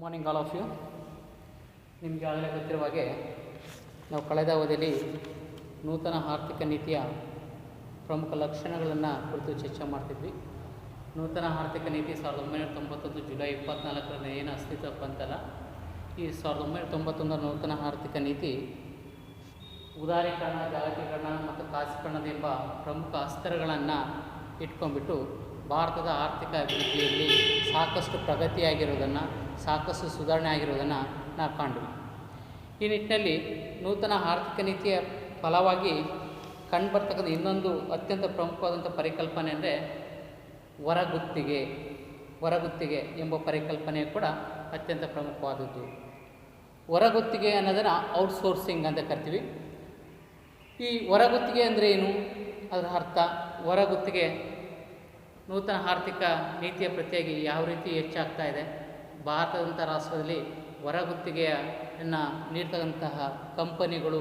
Morning all of you. ನಿಮಗೆ ಆಗಲೇ ಗೊತ್ತಿರುವ ಹಾಗೆ ನಾವು ಕಳೆದ ಅವಧಿಯಲ್ಲಿ ನೂತನ ಆರ್ಥಿಕ ನೀತಿಯ ಪ್ರಮುಖ ಲಕ್ಷಣಗಳನ್ನು ಕುರಿತು ಚರ್ಚೆ ಮಾಡ್ತಿದ್ವಿ. ನೂತನ ಆರ್ಥಿಕ ನೀತಿ 1991 ಜುಲೈ 24ರಂದು ಏನು ಅಸ್ತಿತ್ವಕ್ಕೆ ಬಂತಲ್ಲ, ಈ 1991 ನೂತನ ಆರ್ಥಿಕ ನೀತಿ ಉದಾರೀಕರಣ, ಜಾಗತೀಕರಣ ಮತ್ತು ಖಾಸಗೀಕರಣದೆಂಬ ಪ್ರಮುಖ ಅಸ್ತ್ರಗಳನ್ನು ಇಟ್ಕೊಂಡ್ಬಿಟ್ಟು ಭಾರತದ ಆರ್ಥಿಕ ಅಭಿವೃದ್ಧಿಯಲ್ಲಿ ಸಾಕಷ್ಟು ಪ್ರಗತಿಯಾಗಿರೋದನ್ನು, ಸಾಕಷ್ಟು ಸುಧಾರಣೆ ಆಗಿರೋದನ್ನು ನಾವು ಕಾಣ್ತೀವಿ. ಈ ನಿಟ್ಟಿನಲ್ಲಿ ನೂತನ ಆರ್ಥಿಕ ನೀತಿಯ ಫಲವಾಗಿ ಕಂಡುಬರ್ತಕ್ಕಂಥ ಇನ್ನೊಂದು ಅತ್ಯಂತ ಪ್ರಮುಖವಾದಂಥ ಪರಿಕಲ್ಪನೆ ಅಂದರೆ ಹೊರಗುತ್ತಿಗೆ ಎಂಬ ಪರಿಕಲ್ಪನೆ ಕೂಡ ಅತ್ಯಂತ ಪ್ರಮುಖವಾದದ್ದು. ಹೊರಗುತ್ತಿಗೆ ಅನ್ನೋದನ್ನು ಔಟ್ಸೋರ್ಸಿಂಗ್ ಅಂತ ಕರಿತೀವಿ. ಈ ಹೊರಗುತ್ತಿಗೆ ಅಂದರೆ ಏನು, ಅದರ ಅರ್ಥ, ಹೊರಗುತ್ತಿಗೆ ನೂತನ ಆರ್ಥಿಕ ನೀತಿಯ ಪ್ರತಿಯಾಗಿ ಯಾವ ರೀತಿ ಹೆಚ್ಚಾಗ್ತಾ ಇದೆ, ಭಾರತದಂಥ ರಾಷ್ಟ್ರದಲ್ಲಿ ಹೊರಗುತ್ತಿಗೆಯನ್ನು ನೀಡ್ತಕ್ಕಂತಹ ಕಂಪನಿಗಳು,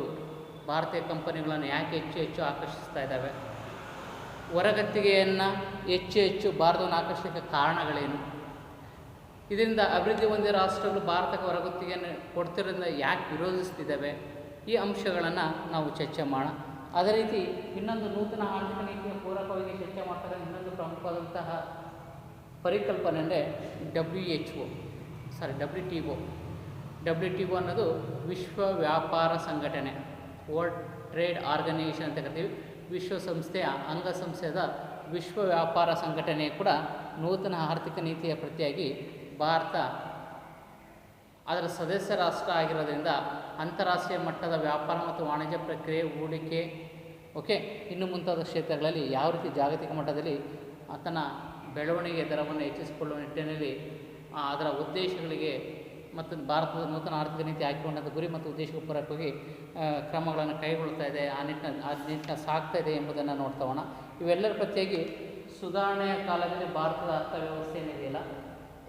ಭಾರತೀಯ ಕಂಪನಿಗಳನ್ನು ಯಾಕೆ ಹೆಚ್ಚು ಆಕರ್ಷಿಸ್ತಾ ಇದ್ದಾವೆ, ಹೊರಗುತ್ತಿಗೆಯನ್ನು ಹೆಚ್ಚು ಭಾರತವನ್ನು ಆಕರ್ಷಿಸಲಿಕ್ಕೆ ಕಾರಣಗಳೇನು, ಇದರಿಂದ ಅಭಿವೃದ್ಧಿ ಹೊಂದಿದ ರಾಷ್ಟ್ರಗಳು ಭಾರತಕ್ಕೆ ಹೊರಗುತ್ತಿಗೆಯನ್ನು ಕೊಡ್ತಿರೋದ್ರಿಂದ ಯಾಕೆ ವಿರೋಧಿಸ್ತಿದ್ದಾವೆ, ಈ ಅಂಶಗಳನ್ನು ನಾವು ಚರ್ಚೆ ಮಾಡೋಣ. ಅದೇ ರೀತಿ ಇನ್ನೊಂದು ನೂತನ ಆರ್ಥಿಕ ನೀತಿಯ ಪೂರಕವಾಗಿ ಚರ್ಚೆ ಮಾಡ್ತಕ್ಕಂಥ ಇನ್ನೊಂದು ಪ್ರಮುಖವಾದಂತಹ ಪರಿಕಲ್ಪನೆ ಅಂದರೆ ಡಬ್ಲ್ಯೂ ಟಿ ಒ ಅನ್ನೋದು ವಿಶ್ವ ವ್ಯಾಪಾರ ಸಂಘಟನೆ, ವರ್ಲ್ಡ್ ಟ್ರೇಡ್ ಆರ್ಗನೈಸೇಷನ್ ಅಂತ ಕರಿತೀವಿ. ವಿಶ್ವಸಂಸ್ಥೆಯ ಅಂಗಸಂಸ್ಥೆಯಾದ ವಿಶ್ವ ವ್ಯಾಪಾರ ಸಂಘಟನೆ ಕೂಡ ನೂತನ ಆರ್ಥಿಕ ನೀತಿಯ ಪ್ರತಿಯಾಗಿ ಭಾರತ ಅದರ ಸದಸ್ಯ ರಾಷ್ಟ್ರ ಆಗಿರೋದ್ರಿಂದ ಅಂತಾರಾಷ್ಟ್ರೀಯ ಮಟ್ಟದ ವ್ಯಾಪಾರ ಮತ್ತು ವಾಣಿಜ್ಯ ಪ್ರಕ್ರಿಯೆ, ಹೂಡಿಕೆ, ಇನ್ನು ಮುಂತಾದ ಕ್ಷೇತ್ರಗಳಲ್ಲಿ ಯಾವ ರೀತಿ ಜಾಗತಿಕ ಮಟ್ಟದಲ್ಲಿ ತನ್ನ ಬೆಳವಣಿಗೆ ದರವನ್ನು ಹೆಚ್ಚಿಸಿಕೊಳ್ಳುವ ನಿಟ್ಟಿನಲ್ಲಿ ಅದರ ಉದ್ದೇಶಗಳಿಗೆ ಮತ್ತು ಭಾರತದ ನೂತನ ಆರ್ಥಿಕ ನೀತಿ ಹಾಕಿಕೊಂಡಂಥ ಗುರಿ ಮತ್ತು ಉದ್ದೇಶಕ್ಕೆ ಪೂರಕವಾಗಿ ಕ್ರಮಗಳನ್ನು ಕೈಗೊಳ್ತಾ ಇದೆ, ಆ ನಿಟ್ಟಿನ ಸಾಗ್ತಾ ಇದೆ ಎಂಬುದನ್ನು ನೋಡ್ತಾವೋಣ. ಇವೆಲ್ಲರ ಪ್ರತಿಯಾಗಿ ಸುಧಾರಣೆಯ ಕಾಲದಲ್ಲಿ ಭಾರತದ ಅರ್ಥವ್ಯವಸ್ಥೆ ಏನಿದೆಯಲ್ಲ,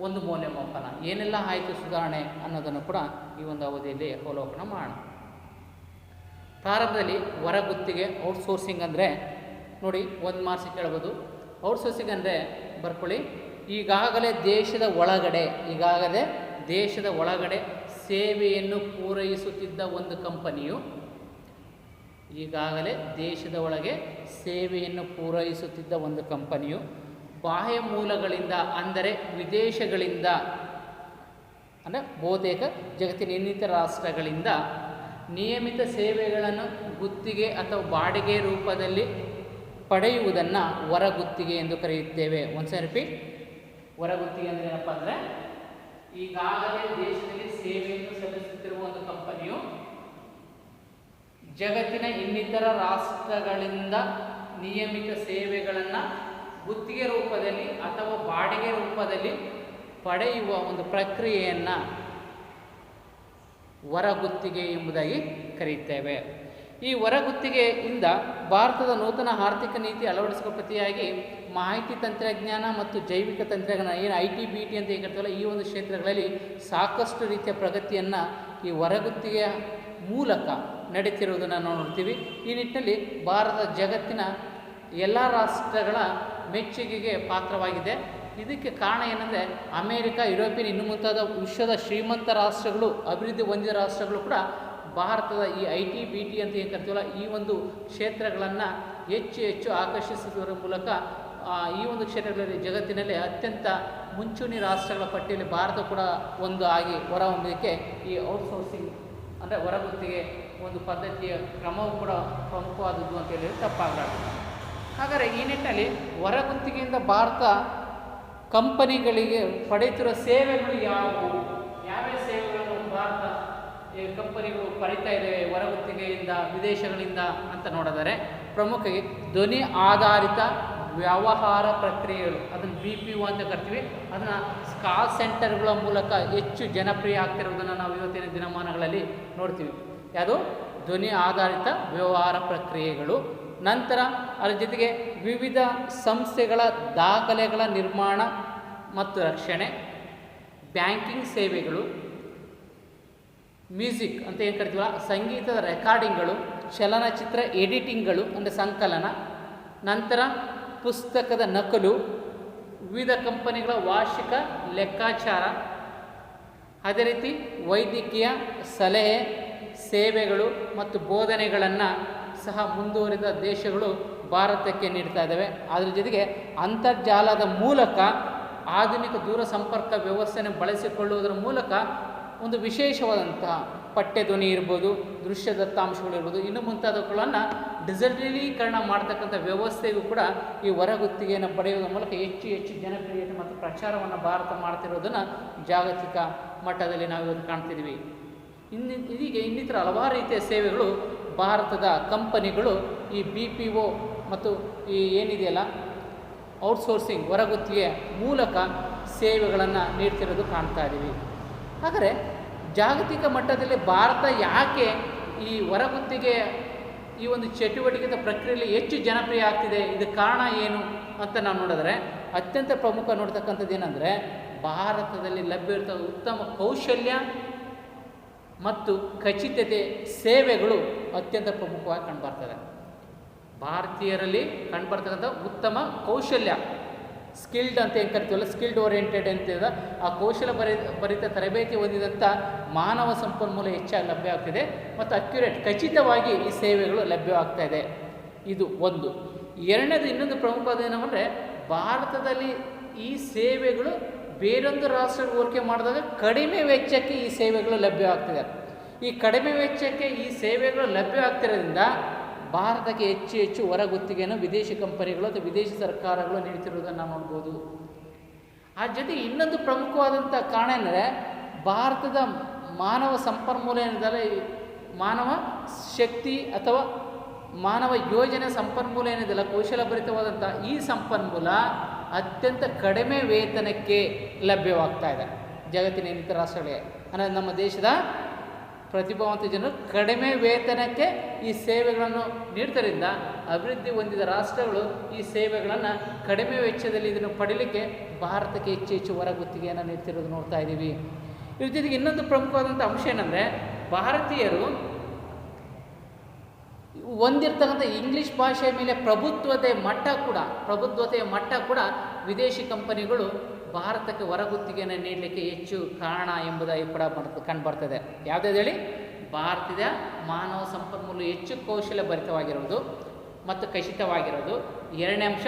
ಒಂದು ಮೌಲ್ಯಮಾಪನ ಏನೆಲ್ಲ ಆಯಿತು ಸುಧಾರಣೆ ಅನ್ನೋದನ್ನು ಕೂಡ ಈ ಒಂದು ಅವಧಿಯಲ್ಲಿ ಅವಲೋಕನ ಮಾಡೋಣ. ಪ್ರಾರಂಭದಲ್ಲಿ ಹೊರಗುತ್ತಿಗೆ, ಔಟ್ಸೋರ್ಸಿಂಗ್ ಅಂದರೆ ನೋಡಿ, ಒಂದು ಮಾರ್ಕ್ಸ್ ಕೇಳ್ಬೋದು. ಔಟ್ಸೋರ್ಸಿಂಗ್ ಅಂದರೆ ಬರ್ಕೊಳ್ಳಿ, ಈಗಾಗಲೇ ದೇಶದ ಒಳಗಡೆ ಸೇವೆಯನ್ನು ಪೂರೈಸುತ್ತಿದ್ದ ಒಂದು ಕಂಪನಿಯು, ಬಾಹ್ಯ ಮೂಲಗಳಿಂದ ಅಂದರೆ ವಿದೇಶಗಳಿಂದ, ಅಂದರೆ ಬಹುತೇಕ ಜಗತ್ತಿನ ಇನ್ನಿತರ ರಾಷ್ಟ್ರಗಳಿಂದ ನಿಯಮಿತ ಸೇವೆಗಳನ್ನು ಗುತ್ತಿಗೆ ಅಥವಾ ಬಾಡಿಗೆ ರೂಪದಲ್ಲಿ ಪಡೆಯುವುದನ್ನು ಹೊರಗುತ್ತಿಗೆ ಎಂದು ಕರೆಯುತ್ತೇವೆ. ಒಂದ್ಸರಿ ರಿಪೀಟ್. ಹೊರಗುತ್ತಿಗೆ ಅಂದರೆ ಏನಪ್ಪ ಅಂದರೆ, ಈಗಾಗಲೇ ದೇಶದಲ್ಲಿ ಸೇವೆಯನ್ನು ಸಲ್ಲಿಸುತ್ತಿರುವ ಒಂದು ಕಂಪನಿಯು ಜಗತ್ತಿನ ಇನ್ನಿತರ ರಾಷ್ಟ್ರಗಳಿಂದ ನಿಯಮಿತ ಸೇವೆಗಳನ್ನು ಗುತ್ತಿಗೆ ರೂಪದಲ್ಲಿ ಅಥವಾ ಬಾಡಿಗೆ ರೂಪದಲ್ಲಿ ಪಡೆಯುವ ಒಂದು ಪ್ರಕ್ರಿಯೆಯನ್ನು ಹೊರಗುತ್ತಿಗೆ ಎಂಬುದಾಗಿ ಕರೆಯುತ್ತೇವೆ. ಈ ಹೊರಗುತ್ತಿಗೆಯಿಂದ ಭಾರತದ ನೂತನ ಆರ್ಥಿಕ ನೀತಿ ಅಳವಡಿಸುವ ಪ್ರತಿಯಾಗಿ ಮಾಹಿತಿ ತಂತ್ರಜ್ಞಾನ ಮತ್ತು ಜೈವಿಕ ತಂತ್ರಜ್ಞಾನ, ಏನು IT-BT ಅಂತ ಹೇಳ್ತೀವಲ್ಲ, ಈ ಒಂದು ಕ್ಷೇತ್ರಗಳಲ್ಲಿ ಸಾಕಷ್ಟು ರೀತಿಯ ಪ್ರಗತಿಯನ್ನು ಈ ಹೊರಗುತ್ತಿಗೆಯ ಮೂಲಕ ನಡೀತಿರುವುದನ್ನು ನಾವು ನೋಡ್ತೀವಿ. ಈ ನಿಟ್ಟಿನಲ್ಲಿ ಭಾರತ ಜಗತ್ತಿನ ಎಲ್ಲ ರಾಷ್ಟ್ರಗಳ ಮೆಚ್ಚುಗೆಗೆ ಪಾತ್ರವಾಗಿದೆ. ಇದಕ್ಕೆ ಕಾರಣ ಏನಂದರೆ, ಅಮೇರಿಕ, ಯುರೋಪಿಯನ್, ಇನ್ನು ಮುಂತಾದ ವಿಶ್ವದ ಶ್ರೀಮಂತ ರಾಷ್ಟ್ರಗಳು, ಅಭಿವೃದ್ಧಿ ಹೊಂದಿದ ರಾಷ್ಟ್ರಗಳು ಕೂಡ ಭಾರತದ ಈ IT-BT ಅಂತ ಏನು ಕರಿತೀವಲ್ಲ, ಈ ಒಂದು ಕ್ಷೇತ್ರಗಳನ್ನು ಹೆಚ್ಚು ಆಕರ್ಷಿಸುವುದರ ಮೂಲಕ ಈ ಒಂದು ಕ್ಷೇತ್ರಗಳಲ್ಲಿ ಜಗತ್ತಿನಲ್ಲಿ ಅತ್ಯಂತ ಮುಂಚೂಣಿ ರಾಷ್ಟ್ರಗಳ ಪಟ್ಟಿಯಲ್ಲಿ ಭಾರತ ಕೂಡ ಒಂದು ಆಗಿ ಹೊರಹೊಮ್ಮಲಿಕ್ಕೆ ಈ ಔಟ್ಸೋರ್ಸಿಂಗ್ ಅಂದರೆ ಹೊರಗುತ್ತಿಗೆ ಒಂದು ಪದ್ಧತಿಯ ಕ್ರಮವೂ ಕೂಡ ಪ್ರಮುಖವಾದದ್ದು ಅಂತ ಹೇಳಿ ತಪ್ಪಾಗಲಾರದು. ಹಾಗಾದರೆ ಈ ನಿಟ್ಟಿನಲ್ಲಿ ಹೊರಗುತ್ತಿಗೆಯಿಂದ ಭಾರತ ಕಂಪನಿಗಳಿಗೆ ಪಡೆಯುತ್ತಿರುವ ಸೇವೆಗಳು ಯಾವುವು, ಯಾವ್ಯಾವ ಸೇವೆಗಳನ್ನು ಭಾರತ ಕಂಪನಿಗಳು ಪಡಿತಾ ಇದ್ದೇವೆ ಹೊರಗುತ್ತಿಗೆಯಿಂದ, ವಿದೇಶಗಳಿಂದ ಅಂತ ನೋಡಿದರೆ, ಪ್ರಮುಖವಾಗಿ ಧ್ವನಿ ಆಧಾರಿತ ವ್ಯವಹಾರ ಪ್ರಕ್ರಿಯೆಗಳು, ಅದನ್ನು BPO ಅಂತ ಕರಿತೀವಿ. ಅದನ್ನು ಕಾಲ್ ಸೆಂಟರ್ಗಳ ಮೂಲಕ ಹೆಚ್ಚು ಜನಪ್ರಿಯ ಆಗ್ತಿರುವುದನ್ನು ನಾವು ಇವತ್ತಿನ ದಿನಮಾನಗಳಲ್ಲಿ ನೋಡ್ತೀವಿ. ಯಾವುದು? ಧ್ವನಿ ಆಧಾರಿತ ವ್ಯವಹಾರ ಪ್ರಕ್ರಿಯೆಗಳು. ನಂತರ ಅದರ ಜೊತೆಗೆ ವಿವಿಧ ಸಂಸ್ಥೆಗಳ ದಾಖಲೆಗಳ ನಿರ್ಮಾಣ ಮತ್ತು ರಕ್ಷಣೆ, ಬ್ಯಾಂಕಿಂಗ್ ಸೇವೆಗಳು, ಮ್ಯೂಸಿಕ್ ಅಂತ ಏನು ಕರಿತೀವಲ್ಲ, ಸಂಗೀತದ ರೆಕಾರ್ಡಿಂಗ್ಗಳು, ಚಲನಚಿತ್ರ ಎಡಿಟಿಂಗ್ಗಳು ಅಂದರೆ ಸಂಕಲನ, ನಂತರ ಪುಸ್ತಕದ ನಕಲು, ವಿವಿಧ ಕಂಪನಿಗಳ ವಾರ್ಷಿಕ ಲೆಕ್ಕಾಚಾರ, ಅದೇ ರೀತಿ ವೈದ್ಯಕೀಯ ಸಲಹೆ, ಸೇವೆಗಳು ಮತ್ತು ಬೋಧನೆಗಳನ್ನು ಸಹ ಮುಂದುವರಿದ ದೇಶಗಳು ಭಾರತಕ್ಕೆ ನೀಡ್ತಾ ಇದ್ದಾವೆ. ಅದರ ಜೊತೆಗೆ ಅಂತರ್ಜಾಲದ ಮೂಲಕ ಆಧುನಿಕ ದೂರ ಸಂಪರ್ಕ ವ್ಯವಸ್ಥೆಯನ್ನು ಬಳಸಿಕೊಳ್ಳುವುದರ ಮೂಲಕ ಒಂದು ವಿಶೇಷವಾದಂತಹ ಪಠ್ಯಧ್ವನಿ ಇರ್ಬೋದು, ದೃಶ್ಯ ದತ್ತಾಂಶಗಳಿರ್ಬೋದು, ಇನ್ನು ಮುಂತಾದವುಗಳನ್ನು ಡಿಜಿಟಲೀಕರಣ ಮಾಡ್ತಕ್ಕಂಥ ವ್ಯವಸ್ಥೆಗೂ ಕೂಡ ಈ ಹೊರಗುತ್ತಿಗೆಯನ್ನು ಪಡೆಯುವುದರ ಮೂಲಕ ಹೆಚ್ಚು ಹೆಚ್ಚು ಜನಪ್ರಿಯತೆ ಮತ್ತು ಪ್ರಚಾರವನ್ನು ಭಾರತ ಮಾಡ್ತಿರೋದನ್ನು ಜಾಗತಿಕ ಮಟ್ಟದಲ್ಲಿ ನಾವು ಇವತ್ತು ಕಾಣ್ತಿದ್ದೀವಿ. ಇದೀಗ ಇನ್ನಿತರ ಹಲವಾರು ರೀತಿಯ ಸೇವೆಗಳು ಭಾರತದ ಕಂಪನಿಗಳು ಈ BPO ಮತ್ತು ಈ ಏನಿದೆಯಲ್ಲ ಔಟ್ಸೋರ್ಸಿಂಗ್ ಹೊರಗುತ್ತಿಗೆ ಮೂಲಕ ಸೇವೆಗಳನ್ನು ನೀಡ್ತಿರೋದು ಕಾಣ್ತಾ ಇದ್ದೀವಿ. ಹಾಗಾದರೆ ಜಾಗತಿಕ ಮಟ್ಟದಲ್ಲಿ ಭಾರತ ಯಾಕೆ ಈ ಹೊರಗುತ್ತಿಗೆ ಈ ಒಂದು ಚಟುವಟಿಕೆಯ ಪ್ರಕ್ರಿಯೆಯಲ್ಲಿ ಹೆಚ್ಚು ಜನಪ್ರಿಯ ಆಗ್ತಿದೆ, ಇದಕ್ಕೆ ಕಾರಣ ಏನು ಅಂತ ನಾವು ನೋಡಿದ್ರೆ ಅತ್ಯಂತ ಪ್ರಮುಖ ನೋಡ್ತಕ್ಕಂಥದ್ದು ಏನಂದರೆ ಭಾರತದಲ್ಲಿ ಲಭ್ಯವಿರುವ ಉತ್ತಮ ಕೌಶಲ್ಯ ಮತ್ತು ಖಚಿತತೆ ಸೇವೆಗಳು ಅತ್ಯಂತ ಪ್ರಮುಖವಾಗಿ ಕಂಡುಬರ್ತದೆ. ಭಾರತೀಯರಲ್ಲಿ ಕಂಡುಬರ್ತಕ್ಕಂಥ ಉತ್ತಮ ಕೌಶಲ್ಯ, ಸ್ಕಿಲ್ಡ್ ಅಂತ ಏನು ಕರಿತೀವಲ್ಲ, ಸ್ಕಿಲ್ಡ್ ಓರಿಯೆಂಟೆಡ್ ಅಂತಿದೆ, ಆ ಕೌಶಲ್ಯ ಭರಿತ ತರಬೇತಿ ಹೊಂದಿದಂಥ ಮಾನವ ಸಂಪನ್ಮೂಲ ಹೆಚ್ಚಾಗಿ ಲಭ್ಯ ಆಗ್ತಿದೆ ಮತ್ತು ಅಕ್ಯುರೇಟ್ ಖಚಿತವಾಗಿ ಈ ಸೇವೆಗಳು ಲಭ್ಯವಾಗ್ತಾ ಇದೆ. ಇದು ಒಂದು. ಎರಡನೇದು ಇನ್ನೊಂದು ಪ್ರಮುಖವಾದ ಏನಂದರೆ ಭಾರತದಲ್ಲಿ ಈ ಸೇವೆಗಳು ಬೇರೊಂದು ರಾಷ್ಟ್ರಕ್ಕೆ ಹೋಲಿಕೆ ಮಾಡಿದಾಗ ಕಡಿಮೆ ವೆಚ್ಚಕ್ಕೆ ಈ ಸೇವೆಗಳು ಲಭ್ಯವಾಗ್ತಿದೆ. ಈ ಕಡಿಮೆ ವೆಚ್ಚಕ್ಕೆ ಈ ಸೇವೆಗಳು ಲಭ್ಯವಾಗ್ತಿರೋದ್ರಿಂದ ಭಾರತಕ್ಕೆ ಹೆಚ್ಚು ಹೆಚ್ಚು ಹೊರಗುತ್ತಿಗೆಯನ್ನು ವಿದೇಶಿ ಕಂಪನಿಗಳು ಅಥವಾ ವಿದೇಶಿ ಸರ್ಕಾರಗಳು ನೀಡ್ತಿರೋದನ್ನು ನಾವು ನೋಡ್ಬೋದು. ಆ ಜೊತೆಗೆ ಇನ್ನೊಂದು ಪ್ರಮುಖವಾದಂಥ ಕಾರಣ ಏನಂದರೆ ಭಾರತದ ಮಾನವ ಸಂಪನ್ಮೂಲ ಏನಿದೆ, ಮಾನವ ಶಕ್ತಿ ಅಥವಾ ಮಾನವ ಯೋಜನೆ ಸಂಪನ್ಮೂಲ ಏನಿದೆಯಲ್ಲ, ಕೌಶಲಭರಿತವಾದಂಥ ಈ ಸಂಪನ್ಮೂಲ ಅತ್ಯಂತ ಕಡಿಮೆ ವೇತನಕ್ಕೆ ಲಭ್ಯವಾಗ್ತಾ ಇದೆ ಜಗತ್ತಿನ ಇನ್ನಿತರ ರಾಷ್ಟ್ರಗಳಿಗೆ. ಅಂದರೆ ನಮ್ಮ ದೇಶದ ಪ್ರತಿಭಾವಂತ ಜನರು ಕಡಿಮೆ ವೇತನಕ್ಕೆ ಈ ಸೇವೆಗಳನ್ನು ನೀಡ್ತರಿಂದ ಅಭಿವೃದ್ಧಿ ಹೊಂದಿದ ರಾಷ್ಟ್ರಗಳು ಈ ಸೇವೆಗಳನ್ನು ಕಡಿಮೆ ವೆಚ್ಚದಲ್ಲಿ ಇದನ್ನು ಪಡೀಲಿಕ್ಕೆ ಭಾರತಕ್ಕೆ ಹೆಚ್ಚು ಹೆಚ್ಚು ಹೊರಗುತ್ತಿಗೆಯನ್ನು ನೀಡ್ತಿರೋದು ನೋಡ್ತಾ ಇದ್ದೀವಿ. ಇದ್ರ ಜೊತೆಗೆ ಇನ್ನೊಂದು ಪ್ರಮುಖವಾದಂಥ ಅಂಶ ಏನಂದರೆ ಭಾರತೀಯರು ಹೊಂದಿರ್ತಕ್ಕಂಥ ಇಂಗ್ಲೀಷ್ ಭಾಷೆಯ ಮೇಲೆ ಪ್ರಭುತ್ವತೆಯ ಮಟ್ಟ ಕೂಡ ವಿದೇಶಿ ಕಂಪನಿಗಳು ಭಾರತಕ್ಕೆ ಹೊರಗುತ್ತಿಗೆಯನ್ನು ನೀಡಲಿಕ್ಕೆ ಹೆಚ್ಚು ಕಾರಣ ಎಂಬುದಾಗಿ ಕೂಡ ಕಂಡುಬರ್ತದೆ. ಯಾವುದಾದ್ರು ಹೇಳಿ, ಭಾರತದ ಮಾನವ ಸಂಪನ್ಮೂಲ ಹೆಚ್ಚು ಕೌಶಲ್ಯ ಭರಿತವಾಗಿರೋದು ಮತ್ತು ಖಚಿತವಾಗಿರೋದು. ಎರಡನೇ ಅಂಶ,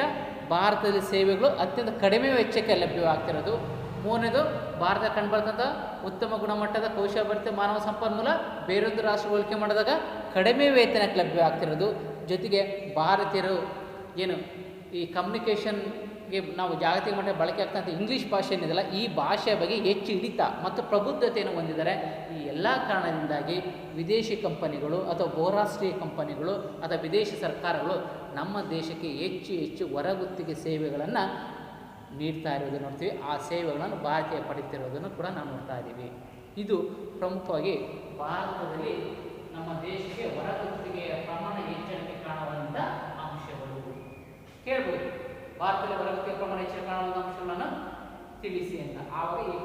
ಭಾರತದಲ್ಲಿ ಸೇವೆಗಳು ಅತ್ಯಂತ ಕಡಿಮೆ ವೆಚ್ಚಕ್ಕೆ ಲಭ್ಯವಾಗ್ತಿರೋದು. ಮೂರನೇದು, ಭಾರತ ಕಂಡುಬರ್ತಂಥ ಉತ್ತಮ ಗುಣಮಟ್ಟದ ಕೌಶಲ್ಯಭರಿತ ಮಾನವ ಸಂಪನ್ಮೂಲ ಬೇರೊಂದು ರಾಷ್ಟ್ರ ಹೋಲಿಕೆ ಮಾಡಿದಾಗ ಕಡಿಮೆ ವೇತನಕ್ಕೆ ಲಭ್ಯವಾಗ್ತಿರೋದು. ಜೊತೆಗೆ ಭಾರತೀಯರು ಏನು ಈ ಕಮ್ಯುನಿಕೇಷನ್ಗೆ ನಾವು ಜಾಗತಿಕ ಮಟ್ಟ ಬಳಕೆ ಆಗ್ತಂಥ ಇಂಗ್ಲೀಷ್ ಭಾಷೆ ಏನಿದೆಯಲ್ಲ, ಈ ಭಾಷೆಯ ಬಗ್ಗೆ ಹೆಚ್ಚು ಹಿಡಿತ ಮತ್ತು ಪ್ರಬುದ್ಧತೆಯನ್ನು ಹೊಂದಿದ್ದಾರೆ. ಈ ಎಲ್ಲ ಕಾರಣದಿಂದಾಗಿ ವಿದೇಶಿ ಕಂಪನಿಗಳು ಅಥವಾ ಬಹುರಾಷ್ಟ್ರೀಯ ಕಂಪನಿಗಳು ಅಥವಾ ವಿದೇಶಿ ಸರ್ಕಾರಗಳು ನಮ್ಮ ದೇಶಕ್ಕೆ ಹೆಚ್ಚು ಹೆಚ್ಚು ಹೊರಗುತ್ತಿಗೆ ಸೇವೆಗಳನ್ನು ನೀಡ್ತಾ ಇರೋದು ನೋಡ್ತೀವಿ. ಆ ಸೇವೆಗಳನ್ನು ಭಾರತೀಯ ಪಡೆಯುತ್ತಿರೋದನ್ನು ಕೂಡ ನಾವು ನೋಡ್ತಾ ಇದ್ದೀವಿ. ಇದು ಪ್ರಮುಖವಾಗಿ ಭಾರತದಲ್ಲಿ ನಮ್ಮ ದೇಶಕ್ಕೆ ಹೊರಗುತ್ತಿಗೆಯ ಪ್ರಮಾಣ ಹೆಚ್ಚಳಕ್ಕೆ ಕಾರಣವಾದಂಥ ಅಂಶಗಳು. ಕೇಳ್ಬೋದು, ಭಾರತದಲ್ಲಿ ಹೊರಗುತ್ತಿಗೆ ಪ್ರಮಾಣ ಹೆಚ್ಚಳ ಕಾರಣವಾದ ಅಂಶಗಳನ್ನು ತಿಳಿಸಿ ಅಂತ. ಆವಾಗ ಈ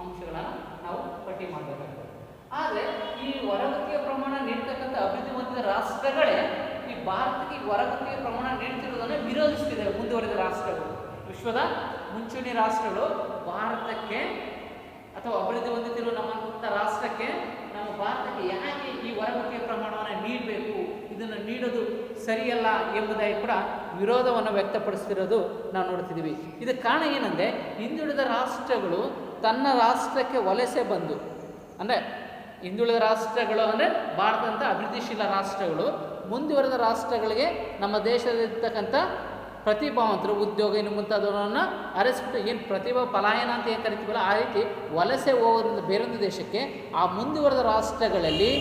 ಅಂಶಗಳನ್ನು ನಾವು ಪಟ್ಟಿ ಮಾಡಬೇಕಾಗ್ತದೆ. ಆದರೆ ಈ ಹೊರಗುತ್ತಿಗೆ ಪ್ರಮಾಣ ನೀಡ್ತಕ್ಕಂಥ ಅಭಿವೃದ್ಧಿ ಹೊಂದಿದ ರಾಷ್ಟ್ರಗಳೇ ಈ ಭಾರತಕ್ಕೆ ಹೊರಗುತ್ತಿಗೆ ಪ್ರಮಾಣ ನೀಡ್ತಿರೋದನ್ನು ವಿರೋಧಿಸ್ತಿದ್ದಾವೆ. ಮುಂದುವರಿದ ರಾಷ್ಟ್ರಗಳು, ವಿಶ್ವದ ಮುಂಚೂಣಿ ರಾಷ್ಟ್ರಗಳು ಭಾರತಕ್ಕೆ ಅಥವಾ ಅಭಿವೃದ್ಧಿ ಹೊಂದುತ್ತಿರುವ ನಮ್ಮಂಥ ರಾಷ್ಟ್ರಕ್ಕೆ, ನಮ್ಮ ಭಾರತಕ್ಕೆ ಯಾಕೆ ಈ ಹೊರಗುತ್ತಿಗೆ ಪ್ರಮಾಣವನ್ನು ನೀಡಬೇಕು, ಇದನ್ನು ನೀಡೋದು ಸರಿಯಲ್ಲ ಎಂಬುದಾಗಿ ಕೂಡ ವಿರೋಧವನ್ನು ವ್ಯಕ್ತಪಡಿಸ್ತಿರೋದು ನಾವು ನೋಡ್ತಿದ್ದೀವಿ. ಇದಕ್ಕೆ ಕಾರಣ ಏನಂದರೆ, ಹಿಂದುಳಿದ ರಾಷ್ಟ್ರಗಳು ತನ್ನ ರಾಷ್ಟ್ರಕ್ಕೆ ವಲಸೆ ಬಂದು, ಅಂದರೆ ಹಿಂದುಳಿದ ರಾಷ್ಟ್ರಗಳು ಅಂದರೆ ಭಾರತದಂಥ ಅಭಿವೃದ್ಧಿಶೀಲ ರಾಷ್ಟ್ರಗಳು ಮುಂದುವರೆದ ರಾಷ್ಟ್ರಗಳಿಗೆ ನಮ್ಮ ದೇಶದಲ್ಲಿರ್ತಕ್ಕಂಥ ಪ್ರತಿಭಾವಂತರು, ಉದ್ಯೋಗ ಇನ್ನು ಮುಂತಾದವರನ್ನು ಅರಸ್ಬಿಟ್ಟು ಏನು ಪ್ರತಿಭಾ ಪಲಾಯನ ಅಂತ ಏನು ಕರಿತೀವಲ್ಲ, ಆ ರೀತಿ ವಲಸೆ ಹೋಗೋದ್ರಿಂದ ಬೇರೊಂದು ದೇಶಕ್ಕೆ ಆ ಮುಂದುವರೆದ ರಾಷ್ಟ್ರಗಳಲ್ಲಿ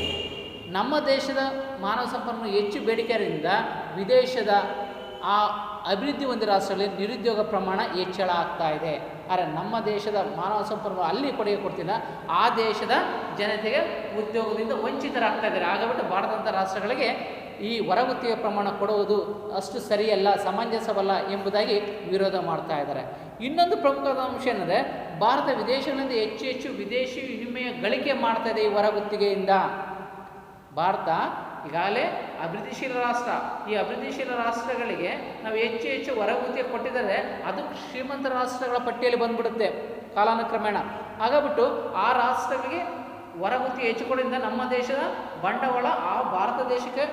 ನಮ್ಮ ದೇಶದ ಮಾನವ ಸಂಪನ್ಮೂಲ ಹೆಚ್ಚು ಬೇಡಿಕೆಯಿಂದ ವಿದೇಶದ ಆ ಅಭಿವೃದ್ಧಿ ಹೊಂದಿದ ರಾಷ್ಟ್ರಗಳಲ್ಲಿ ನಿರುದ್ಯೋಗ ಪ್ರಮಾಣ ಹೆಚ್ಚಳ ಆಗ್ತಾ ಇದೆ. ಆದರೆ ನಮ್ಮ ದೇಶದ ಮಾನವ ಸಂಪನ್ಮೂಲ ಅಲ್ಲಿ ಕೊಡ್ತಿಲ್ಲ, ಆ ದೇಶದ ಜನತೆಗೆ ಉದ್ಯೋಗದಿಂದ ವಂಚಿತರಾಗ್ತಾ ಇದ್ದಾರೆ. ಆಗಬಿಟ್ಟು ಭಾರತದಂಥ ರಾಷ್ಟ್ರಗಳಿಗೆ ಈ ಹೊರಗುತ್ತಿಗೆ ಪ್ರಮಾಣ ಕೊಡುವುದು ಅಷ್ಟು ಸರಿಯಲ್ಲ, ಸಮಂಜಸವಲ್ಲ ಎಂಬುದಾಗಿ ವಿರೋಧ ಮಾಡ್ತಾ ಇದ್ದಾರೆ. ಇನ್ನೊಂದು ಪ್ರಮುಖವಾದ ಅಂಶ ಏನಂದರೆ, ಭಾರತ ವಿದೇಶಗಳಿಂದ ಹೆಚ್ಚು ಹೆಚ್ಚು ವಿದೇಶಿ ವಿನಿಮಯ ಗಳಿಕೆ ಮಾಡ್ತಾ ಇದೆ. ಈ ಹೊರಗುತ್ತಿಗೆಯಿಂದ ಭಾರತ ಈಗಾಗಲೇ ಅಭಿವೃದ್ಧಿಶೀಲ ರಾಷ್ಟ್ರ, ಈ ಅಭಿವೃದ್ಧಿಶೀಲ ರಾಷ್ಟ್ರಗಳಿಗೆ ನಾವು ಹೆಚ್ಚು ಹೆಚ್ಚು ಹೊರಗುತ್ತಿಗೆ ಕೊಟ್ಟಿದ್ದಾರೆ, ಅದು ಶ್ರೀಮಂತ ರಾಷ್ಟ್ರಗಳ ಪಟ್ಟಿಯಲ್ಲಿ ಬಂದ್ಬಿಡುತ್ತೆ. ಕಾಲಾನುಕ್ರಮೇಣ. ಹಾಗಾಗ್ಬಿಟ್ಟು ಆ ರಾಷ್ಟ್ರಗಳಿಗೆ ಹೊರಗುತ್ತಿಗೆ ಹೆಚ್ಚಿಕೊಳ್ಳೋದ್ರಿಂದ ನಮ್ಮ ದೇಶದ ಬಂಡವಾಳ ಆ ಭಾರತ ದೇಶಕ್ಕೆ